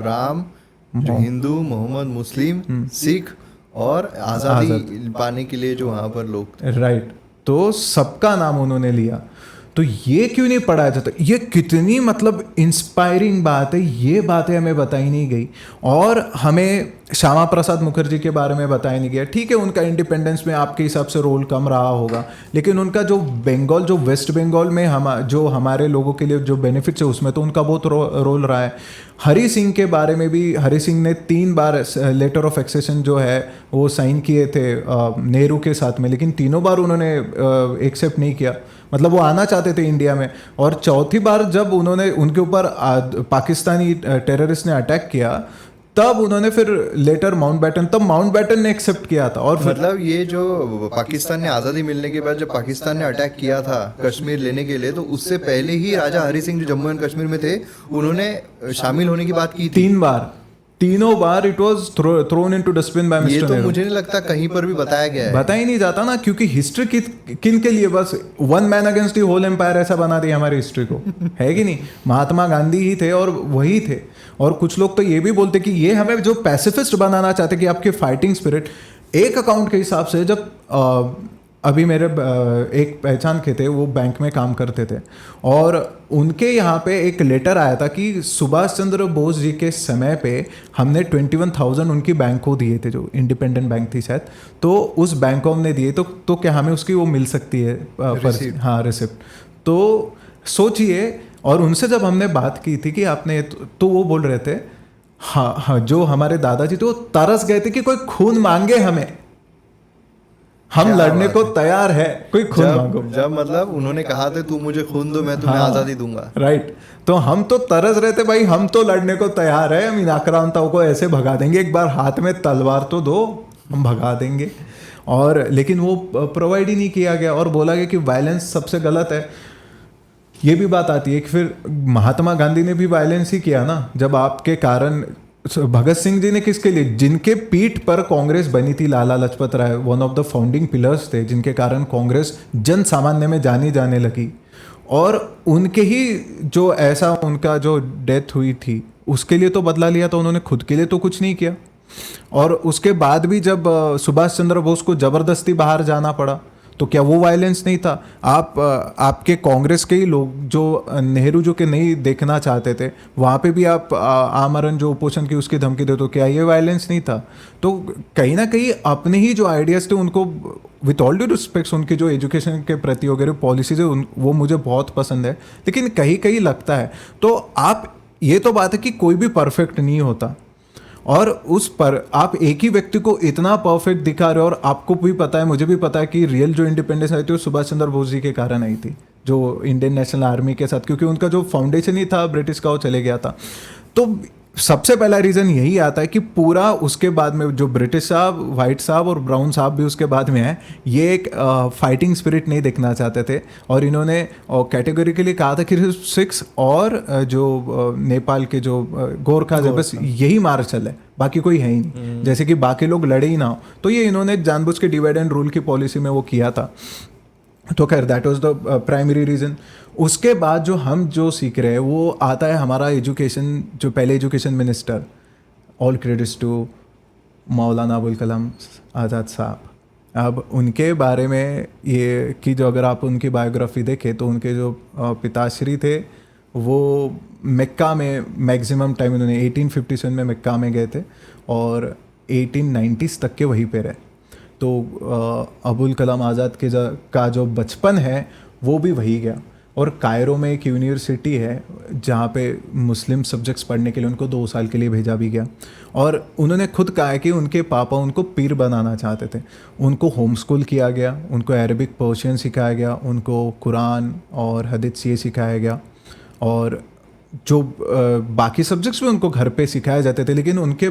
राम जो हिंदू, मोहम्मद मुस्लिम, सिख और आज़ादी पाने के लिए जो वहाँ पर लोग, राइट, तो सबका नाम उन्होंने लिया। तो ये क्यों नहीं पढ़ाया जाता? ये कितनी मतलब इंस्पायरिंग बात है, ये बातें हमें बताई नहीं गई। और हमें श्यामा प्रसाद मुखर्जी के बारे में बताया नहीं गया। ठीक है, उनका इंडिपेंडेंस में आपके हिसाब से रोल कम रहा होगा, लेकिन उनका जो बंगाल, जो वेस्ट बंगाल में जो हमारे लोगों के लिए जो बेनिफिट्स है उसमें तो उनका बहुत रोल रहा है। हरि सिंह के बारे में भी, हरि सिंह ने 3 बार लेटर ऑफ एक्सेशन जो है वो साइन किए थे नेहरू के साथ में, लेकिन तीनों बार उन्होंने एक्सेप्ट नहीं किया। मतलब वो आना चाहते थे इंडिया में, और चौथी बार जब उन्होंने उनके ऊपर पाकिस्तानी टेररिस्ट ने अटैक किया तब उन्होंने फिर लेटर माउंटबेटन ने एक्सेप्ट किया था। और मतलब ये जो पाकिस्तान ने आज़ादी मिलने के बाद जब पाकिस्तान ने अटैक किया था कश्मीर लेने के लिए, तो उससे पहले ही राजा हरि सिंह जो जम्मू एंड कश्मीर में थे उन्होंने शामिल होने की बात की थी 3 बार, तीनों बार it was thrown into dustbin by ये मिस्टर तो नेहरू। मुझे नहीं लगता कहीं पर भी बताया गया है। बता ही नहीं जाता ना, क्योंकि हिस्ट्री किन के लिए, बस one man against the whole empire ऐसा बना दिया हमारी हिस्ट्री को, है कि नहीं। महात्मा गांधी ही थे और वही थे। और कुछ लोग तो ये भी बोलते कि ये हमें जो पैसिफिस्ट बनाना चाहते कि आपके फाइटिंग स्पिरिट। एक अकाउंट के हिसाब से जब अभी मेरे एक पहचान के थे, वो बैंक में काम करते थे, और उनके यहाँ पे एक लेटर आया था कि सुभाष चंद्र बोस जी के समय पे हमने 21,000 उनकी बैंक को दिए थे, जो इंडिपेंडेंट बैंक थी शायद, तो उस बैंक को हमने दिए, तो क्या हमें उसकी वो मिल सकती है हाँ रिसिप्ट। तो सोचिए, और उनसे जब हमने बात की थी कि आपने तो वो बोल रहे थे हाँ, जो हमारे दादाजी थे वो तरस गए थे कि कोई खून मांगे हमें, हम लड़ने को तैयार है, कोई खून मांगो। जब मतलब उन्होंने कहा था तू मुझे खून दो मैं तुम्हें आज़ादी दूंगा, राइट। तो हम तो तरस रहे थे भाई, हम तो लड़ने को तैयार है, हम इन आक्रांताओं को ऐसे भगा देंगे, एक बार हाथ में तलवार तो दो, हम भगा देंगे। और लेकिन वो प्रोवाइड ही नहीं किया गया, और बोला गया कि वायलेंस सबसे गलत है। ये भी बात आती है कि फिर महात्मा गांधी ने भी वायलेंस ही किया ना, जब आपके कारण भगत सिंह जी ने किसके लिए, जिनके पीठ पर कांग्रेस बनी थी, Lala Lajpat Rai one of the founding pillars थे, जिनके कारण कांग्रेस जन सामान्य में जाने लगी, और उनके ही जो ऐसा उनका जो डेथ हुई थी उसके लिए तो बदला लिया था उन्होंने, खुद के लिए तो कुछ नहीं किया। और उसके बाद भी जब सुभाष चंद्र बोस को जबरदस्ती बाहर जाना पड़ा, तो क्या वो वायलेंस नहीं था? आपके कांग्रेस के ही लोग जो नेहरू जो के नहीं देखना चाहते थे, वहाँ पे भी आप आमरण जो उपोषण की उसकी धमकी दे, तो क्या ये वायलेंस नहीं था? तो कहीं ना कहीं अपने ही जो आइडियाज़ थे उनको, विथ ऑल ड्यू रिस्पेक्ट्स, उनके जो एजुकेशन के प्रति वगैरह पॉलिसीज है वो मुझे बहुत पसंद है, लेकिन कहीं कहीं लगता है, तो आप ये तो बात है कि कोई भी परफेक्ट नहीं होता, और उस पर आप एक ही व्यक्ति को इतना परफेक्ट दिखा रहे हो। और आपको भी पता है, मुझे भी पता है कि रियल जो इंडिपेंडेंस आई थी वो सुभाष चंद्र बोस जी के कारण आई थी, जो इंडियन नेशनल आर्मी के साथ, क्योंकि उनका जो फाउंडेशन ही था ब्रिटिश का, वो चले गया था। तो सबसे पहला रीज़न यही आता है कि पूरा उसके बाद में जो ब्रिटिश साहब, वाइट साहब और ब्राउन साहब भी उसके बाद में है, ये एक फाइटिंग स्पिरिट नहीं देखना चाहते थे, और इन्होंने कैटेगोरिकली कहा था कि सिर्फ सिख्स और जो नेपाल के जो गोरखा है, बस यही मार्शल है, बाकी कोई है ही नहीं, जैसे कि बाकी लोग लड़े ही ना हो। तो ये इन्होंने जानबूझ के डिवाइड एंड रूल की पॉलिसी में वो किया था। तो खैर that was the primary reason. उसके बाद जो हम जो सीख रहे हैं वो आता है हमारा एजुकेशन, जो पहले education minister, all credits to Maulana Abul Kalam Azad साहब। अब उनके बारे में ये कि जो अगर आप उनकी बायोग्राफी देखें तो उनके जो पिताश्री थे वो मक्का में मैक्सिमम टाइम उन्होंने 1857 में मक्का में गए थे और 1890s तक के वहीं पे रहे। तो अबुल कलाम आज़ाद के का जो बचपन है वो भी वही गया। और कायरो में एक यूनिवर्सिटी है जहाँ पे मुस्लिम सब्जेक्ट्स पढ़ने के लिए उनको 2 साल के लिए भेजा भी गया। और उन्होंने खुद कहा है कि उनके पापा उनको पीर बनाना चाहते थे। उनको होम स्कूल किया गया, उनको अरबिक पर्शियन सिखाया गया, उनको कुरान और हदीस ये सिखाया गया, और जो बाकी सब्जेक्ट्स भी उनको घर पे सिखाए जाते थे। लेकिन उनके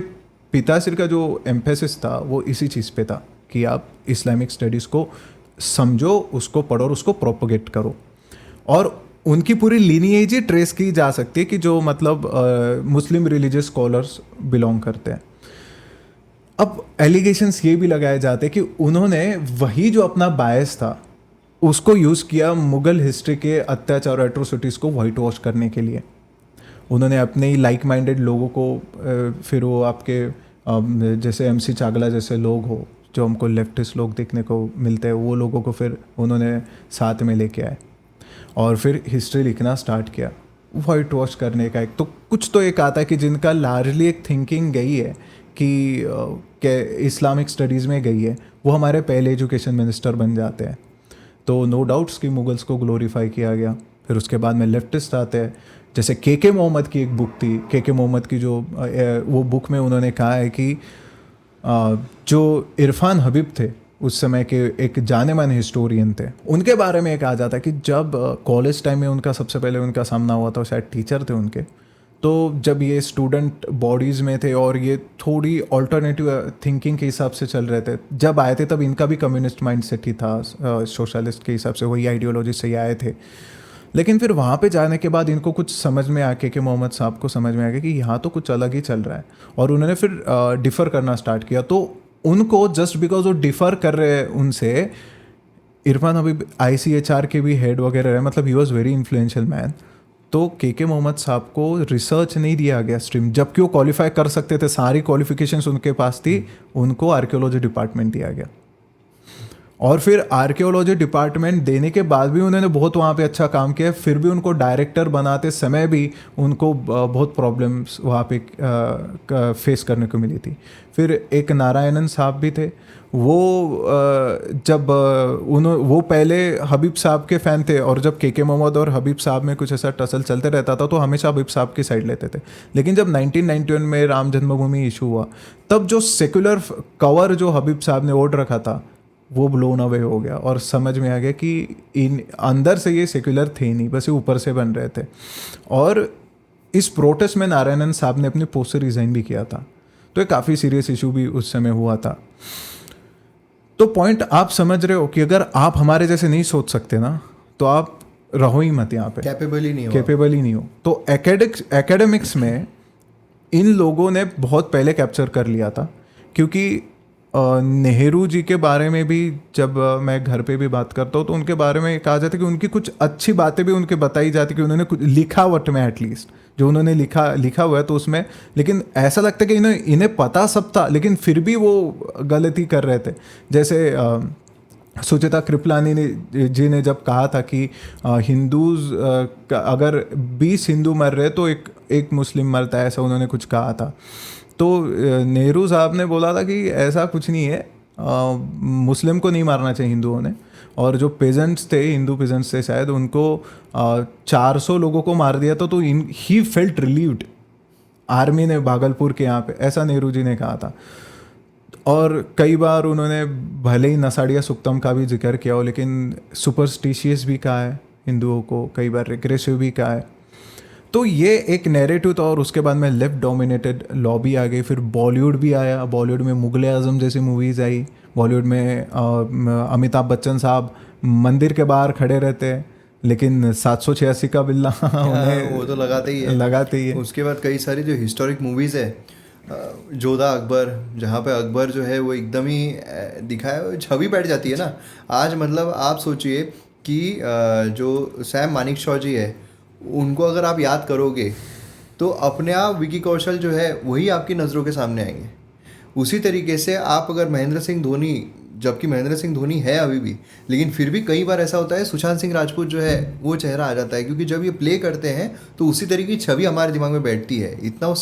पिताश्री का जो एम्फेसिस था वो इसी चीज़ पे था कि आप इस्लामिक स्टडीज़ को समझो, उसको पढ़ो और उसको प्रोपोगेट करो। और उनकी पूरी लीनिएज ही ट्रेस की जा सकती है कि जो मतलब मुस्लिम रिलीजियस स्कॉलर्स बिलोंग करते हैं। अब एलिगेशंस ये भी लगाए जाते हैं कि उन्होंने वही जो अपना बायस था उसको यूज़ किया मुग़ल हिस्ट्री के अत्याचार और एट्रोसिटीज़ को वाइट वॉश करने के लिए। उन्होंने अपने ही लाइक माइंडेड लोगों को फिर वो आपके जैसे MC चागला जैसे लोग हो जो हमको लेफ्टिस्ट लोग देखने को मिलते हैं, वो लोगों को फिर उन्होंने साथ में लेके आए और फिर हिस्ट्री लिखना स्टार्ट किया वाइट वॉश करने का। एक तो कुछ तो एक आता है कि जिनका लार्जली एक थिंकिंग गई है कि इस्लामिक स्टडीज़ में गई है, वो हमारे पहले एजुकेशन मिनिस्टर बन जाते हैं। तो नो डाउट्स कि मुगल्स को ग्लोरीफाई किया गया। फिर उसके बाद में लेफ्टिस्ट आते हैं, जैसे के मोहम्मद की एक बुक थी, के मोहम्मद की जो वो बुक में उन्होंने कहा है कि जो इरफान हबीब थे उस समय के एक जाने माने हिस्टोरियन थे, उनके बारे में कहा जाता है कि जब कॉलेज टाइम में उनका सबसे पहले उनका सामना हुआ था, शायद टीचर थे उनके, तो जब ये स्टूडेंट बॉडीज़ में थे और ये थोड़ी ऑल्टरनेटिव थिंकिंग के हिसाब से चल रहे थे, जब आए थे तब इनका भी कम्युनिस्ट माइंडसेट ही था, सोशलिस्ट के हिसाब से वही आइडियोलॉजी से ही आए थे। लेकिन फिर वहाँ पे जाने के बाद इनको कुछ समझ में आके कि मोहम्मद साहब को समझ में आ गया कि यहाँ तो कुछ अलग ही चल रहा है, और उन्होंने फिर डिफ़र करना स्टार्ट किया। तो उनको जस्ट बिकॉज वो डिफ़र कर रहे हैं उनसे, इरफान हबीब ICHR के भी हेड वगैरह रहे, मतलब he was very influential man. तो के मोहम्मद साहब को रिसर्च नहीं दिया गया स्ट्रीम, जबकि वो क्वालिफाई कर सकते थे, सारी क्वालिफिकेशंस उनके पास थी, उनको आर्कियोलॉजी डिपार्टमेंट दिया गया। और फिर आर्कियोलॉजी डिपार्टमेंट देने के बाद भी उन्होंने बहुत वहाँ पे अच्छा काम किया, फिर भी उनको डायरेक्टर बनाते समय भी उनको बहुत प्रॉब्लम्स वहाँ पे फेस करने को मिली थी। फिर एक नारायणन साहब भी थे, वो जब वो पहले हबीब साहब के फ़ैन थे, और जब के मोहम्मद और हबीब साहब में कुछ ऐसा टसल चलते रहता था तो हमेशा हबीब साहब की साइड लेते थे। लेकिन जब 1991 में राम जन्मभूमि इशू हुआ, तब जो सेकुलर कवर जो हबीब साहब ने ओढ़ रखा था वो ब्लोन अवे हो गया, और समझ में आ गया कि इन अंदर से ये सेकुलर थे ही नहीं, बस ये ऊपर से बन रहे थे। और इस प्रोटेस्ट में नारायणन साहब ने अपनी पोस्ट से रिज़ाइन भी किया था, तो एक काफ़ी सीरियस इशू भी उस समय हुआ था। तो पॉइंट आप समझ रहे हो कि अगर आप हमारे जैसे नहीं सोच सकते ना, तो आप रहो ही मत यहाँ पे, कैपेबल ही नहीं हो। तो एकेडमिक्स में इन लोगों ने बहुत पहले कैप्चर कर लिया था, क्योंकि नेहरू जी के बारे में भी जब मैं घर पे भी बात करता हूँ तो उनके बारे में कहा जाता है कि उनकी कुछ अच्छी बातें भी उनके बताई जाती कि उन्होंने कुछ लिखावट में एटलीस्ट जो उन्होंने लिखा हुआ है तो उसमें, लेकिन ऐसा लगता है कि इन्हें पता सब था लेकिन फिर भी वो गलती कर रहे थे। जैसे सुचेता कृपलानी जी ने जब कहा था कि हिंदूज अगर 20 हिंदू मर रहे तो एक मुस्लिम मरता है, ऐसा उन्होंने कुछ कहा था। तो नेहरू साहब ने बोला था कि ऐसा कुछ नहीं है, मुस्लिम को नहीं मारना चाहिए हिंदुओं ने। और जो पेजेंट्स थे, हिंदू पेजेंट्स थे शायद, उनको 400 लोगों को मार दिया था, तो ही फेल्ट रिलीव्ड, आर्मी ने भागलपुर के यहाँ पे, ऐसा नेहरू जी ने कहा था। और कई बार उन्होंने भले ही नसाड़िया सुक्तम का भी जिक्र किया हो, लेकिन सुपरस्टिशियस भी कहा है हिंदुओं को, कई बार रिग्रेसिव भी कहा है। तो ये एक नैरेटिव था, और उसके बाद में लेफ्ट डोमिनेटेड लॉबी आ गई, फिर बॉलीवुड भी आया। बॉलीवुड में मुगल आज़म जैसी मूवीज़ आई, बॉलीवुड में अमिताभ बच्चन साहब मंदिर के बाहर खड़े रहते हैं, लेकिन 786 का बिल्ला उन्हें वो तो लगाते ही है। उसके बाद कई सारी जो हिस्टोरिक मूवीज़ है, जोधा अकबर, जहाँ पे अकबर जो है वो एकदम ही दिखाया, छवि बैठ जाती है ना। आज मतलब आप सोचिए कि जो सैम मानेकशॉ जी है, उनको अगर आप याद करोगे तो अपने आप विकी कौशल जो है वही आपकी नज़रों के सामने आएंगे। उसी तरीके से आप अगर महेंद्र सिंह धोनी, जबकि महेंद्र सिंह धोनी है अभी भी, लेकिन फिर भी कई बार ऐसा होता है सुशांत सिंह राजपूत जो है वो चेहरा आ जाता है, क्योंकि जब ये प्ले करते हैं तो उसी तरीके की छवि हमारे दिमाग में बैठती है, इतना वो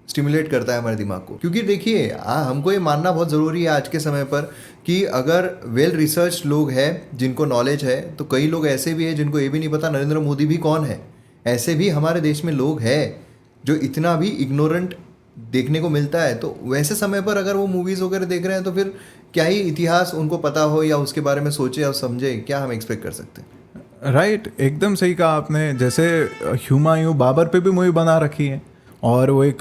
स्टिमुलेट करता है हमारे दिमाग को। क्योंकि देखिए हमको ये मानना बहुत ज़रूरी है आज के समय पर कि अगर वेल रिसर्च लोग हैं जिनको नॉलेज है, तो कई लोग ऐसे भी हैं जिनको ये भी नहीं पता नरेंद्र मोदी भी कौन है। ऐसे भी हमारे देश में लोग हैं जो इतना भी इग्नोरेंट देखने को मिलता है। तो वैसे समय पर अगर वो मूवीज़ वगैरह देख रहे हैं तो फिर क्या ही इतिहास उनको पता हो या उसके बारे में सोचे और समझे, क्या हम एक्सपेक्ट कर सकते हैं। राइट, एकदम सही कहा आपने। जैसे हुमायूं बाबर पे भी मूवी बना रखी है, और वो एक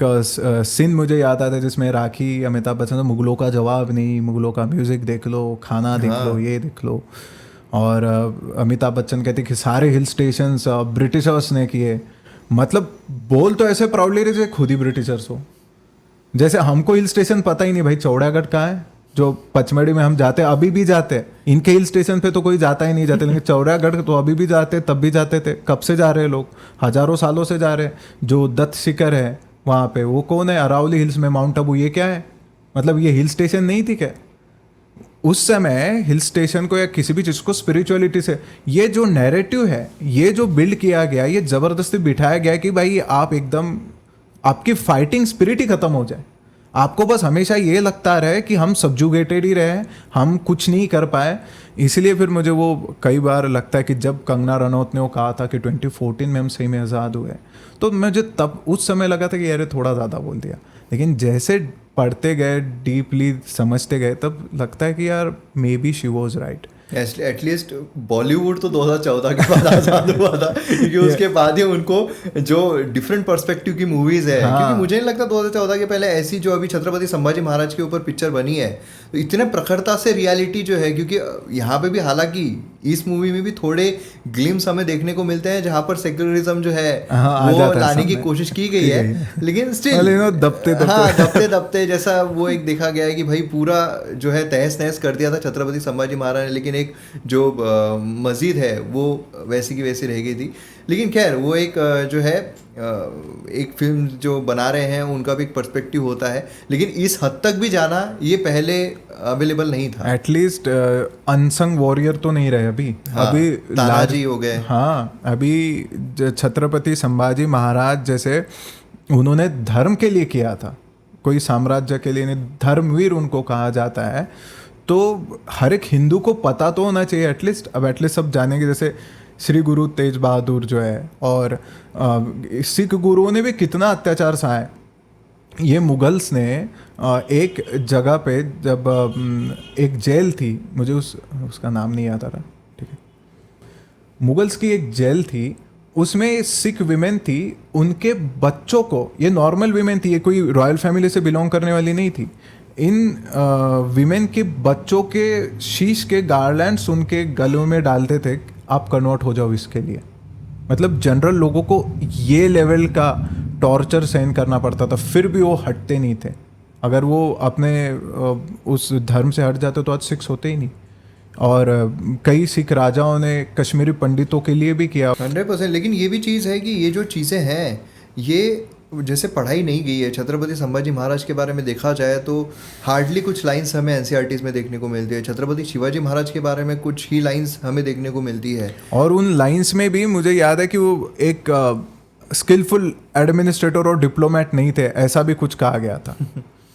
सीन मुझे याद आता है जिसमें राखी अमिताभ बच्चन, मुगलों का जवाब नहीं, मुगलों का म्यूज़िक देख लो, खाना देख लो, ये देख लो। और अमिताभ बच्चन कहते कि सारे हिल स्टेशंस ब्रिटिशर्स ने किए। मतलब बोल तो ऐसे प्राउडली रहे जैसे खुद ही ब्रिटिशर्स हो, जैसे हमको हिल स्टेशन पता ही नहीं भाई चौड़ागढ़ कहाँ है, जो पचमढ़ी में हम जाते हैं, अभी भी जाते हैं। इनके हिल स्टेशन पे तो कोई जाता ही नहीं जाते, लेकिन चौड़ागढ़ तो अभी भी जाते, तब भी जाते थे। कब से जा रहे हैं लोग? हजारों सालों से जा रहे हैं। जो दत्त शिखर है वहाँ पे, वो कौन है? अरावली हिल्स में माउंट आबू, ये क्या है? मतलब ये हिल स्टेशन नहीं थी क्या? उस समय हिल स्टेशन को या किसी भी चीज़ को स्पिरिचुअलिटी से, ये जो नैरेटिव है, ये जो बिल्ड किया गया, ये ज़बरदस्ती बिठाया गया कि भाई आप एकदम, आपकी फाइटिंग स्पिरिट ही खत्म हो जाए। आपको बस हमेशा ये लगता रहे कि हम सब्जुगेटेड ही रहे, हम कुछ नहीं कर पाए। इसलिए फिर मुझे वो कई बार लगता है कि जब कंगना रनौत ने वो कहा था कि 2014 में हम सही में आज़ाद हुए, तो मुझे तब उस समय लगा था कि अरे थोड़ा ज़्यादा बोल दिया। लेकिन जैसे पढ़ते गए, डीपली समझते गए, तब लगता है कि यार may be she was right. At least Bollywood तो 2014 के बाद आजाद हुआ था, क्योंकि उसके बाद ही उनको जो डिफरेंट पर्सपेक्टिव की मूवीज है, क्योंकि मुझे नहीं लगता 2014 के पहले ऐसी जो अभी छत्रपति संभाजी महाराज के ऊपर पिक्चर बनी है तो इतने प्रखरता से रियलिटी जो है, क्योंकि यहाँ पे भी हालांकि इस मूवी में भी थोड़े ग्लिम्स हमें देखने को मिलते हैं जहाँ पर सेक्युलरिज्म जो है वो लाने की कोशिश की गई है, लेकिन स्टिल दबते जैसा वो एक देखा गया है कि भाई पूरा जो है तहस नहस कर दिया था छत्रपति संभाजी महाराज ने, लेकिन एक जो मस्जिद है वो वैसी की वैसी रह गई थी। लेकिन खैर वो एक जो है एक फिल्म जो बना रहे हैं उनका भी एक पर्सपेक्टिव होता है, लेकिन इस हद तक भी जाना ये पहले अवेलेबल नहीं था। एटलीस्ट अनसंग वॉरियर तो नहीं रहे अभी। हाँ, अभी तानाजी हो गए। हाँ, अभी छत्रपति संभाजी महाराज जैसे उन्होंने धर्म के लिए किया था, कोई साम्राज्य के लिए नहीं, धर्मवीर उनको कहा जाता है। तो हर एक हिंदू को पता तो होना चाहिए एटलीस्ट। अब एटलीस्ट सब जानेंगे, जैसे श्री गुरु तेज बहादुर जो है, और सिख गुरुओं ने भी कितना अत्याचार सहा है। ये मुगल्स ने एक जगह पे जब एक जेल थी, मुझे उसका नाम नहीं याद आ रहा, ठीक है, मुगल्स की एक जेल थी, उसमें सिख विमेन थी, उनके बच्चों को, ये नॉर्मल विमेन थी, ये कोई रॉयल फैमिली से बिलोंग करने वाली नहीं थी, इन विमेन के बच्चों के शीश के गार्लैंड्स उनके गलों में डालते थे, आप कन्वर्ट हो जाओ इसके लिए। मतलब जनरल लोगों को ये लेवल का टॉर्चर सहन करना पड़ता था, फिर भी वो हटते नहीं थे। अगर वो अपने उस धर्म से हट जाते तो आज सिख्स होते ही नहीं। और कई सिख राजाओं ने कश्मीरी पंडितों के लिए भी किया। 100%। लेकिन ये भी चीज़ है कि ये जो चीज़ें हैं ये जैसे पढ़ाई नहीं गई है। छत्रपति संभाजी महाराज के बारे में देखा जाए तो हार्डली कुछ लाइंस हमें एनसीईआरटीज़ में देखने को मिलती है। छत्रपति शिवाजी महाराज के बारे में कुछ ही लाइंस हमें देखने को मिलती है, और उन लाइंस में भी मुझे याद है कि वो एक स्किलफुल एडमिनिस्ट्रेटर और डिप्लोमेट नहीं थे, ऐसा भी कुछ कहा गया था।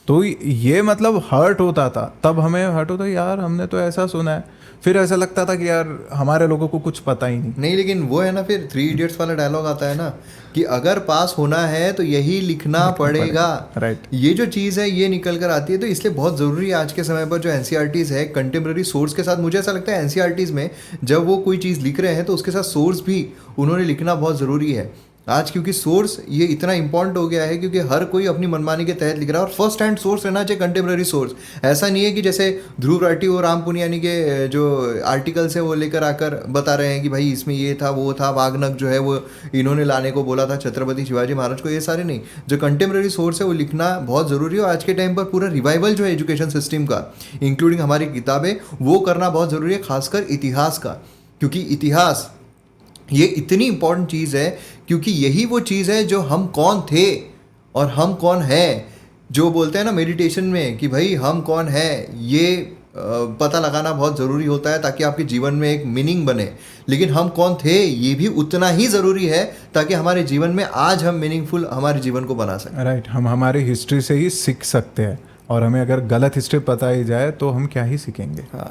तो ये मतलब हर्ट होता था, तब हमें हर्ट होता यार हमने तो ऐसा सुना है, फिर ऐसा लगता था कि यार हमारे लोगों को कुछ पता ही नहीं। लेकिन वो है ना, फिर 3 इडियट्स वाला डायलॉग आता है ना कि अगर पास होना है तो यही लिखना पड़ेगा। राइट। ये जो चीज़ है ये निकल कर आती है, तो इसलिए बहुत ज़रूरी है आज के समय पर जो एनसीईआरटीज़ है कंटेम्प्रेरी सोर्स के साथ। मुझे ऐसा लगता है एनसीईआरटीज़ में जब वो कोई चीज़ लिख रहे हैं तो उसके साथ सोर्स भी उन्होंने लिखना बहुत ज़रूरी है आज, क्योंकि सोर्स ये इतना इंपॉर्टेंट हो गया है, क्योंकि हर कोई अपनी मनमानी के तहत लिख रहा है। और फर्स्ट हैंड सोर्स रहना चाहिए, कंटेम्प्रेरी सोर्स। ऐसा नहीं है कि जैसे ध्रुव राठी और राम पुनियानी के जो आर्टिकल्स है वो लेकर आकर बता रहे हैं कि भाई इसमें ये था वो था, वागनक जो है वो इन्होंने लाने को बोला था छत्रपति शिवाजी महाराज को, ये सारे नहीं। जो कंटेम्प्रेरी सोर्स है वो लिखना बहुत ज़रूरी है। आज के टाइम पर पूरा रिवाइवल जो है एजुकेशन सिस्टम का, इंक्लूडिंग हमारी किताबें, वो करना बहुत ज़रूरी है, खासकर इतिहास का। क्योंकि इतिहास ये इतनी इम्पॉर्टेंट चीज़ है, क्योंकि यही वो चीज़ है जो हम कौन थे और हम कौन हैं। जो बोलते हैं ना मेडिटेशन में कि भाई हम कौन हैं, ये पता लगाना बहुत ज़रूरी होता है ताकि आपके जीवन में एक मीनिंग बने। लेकिन हम कौन थे ये भी उतना ही ज़रूरी है ताकि हमारे जीवन में आज हम मीनिंगफुल हमारे जीवन को बना सकें। राइट। हम हमारी हिस्ट्री से ही सीख सकते हैं, और हमें अगर गलत हिस्ट्री पता ही जाए तो हम क्या ही सीखेंगे। हाँ।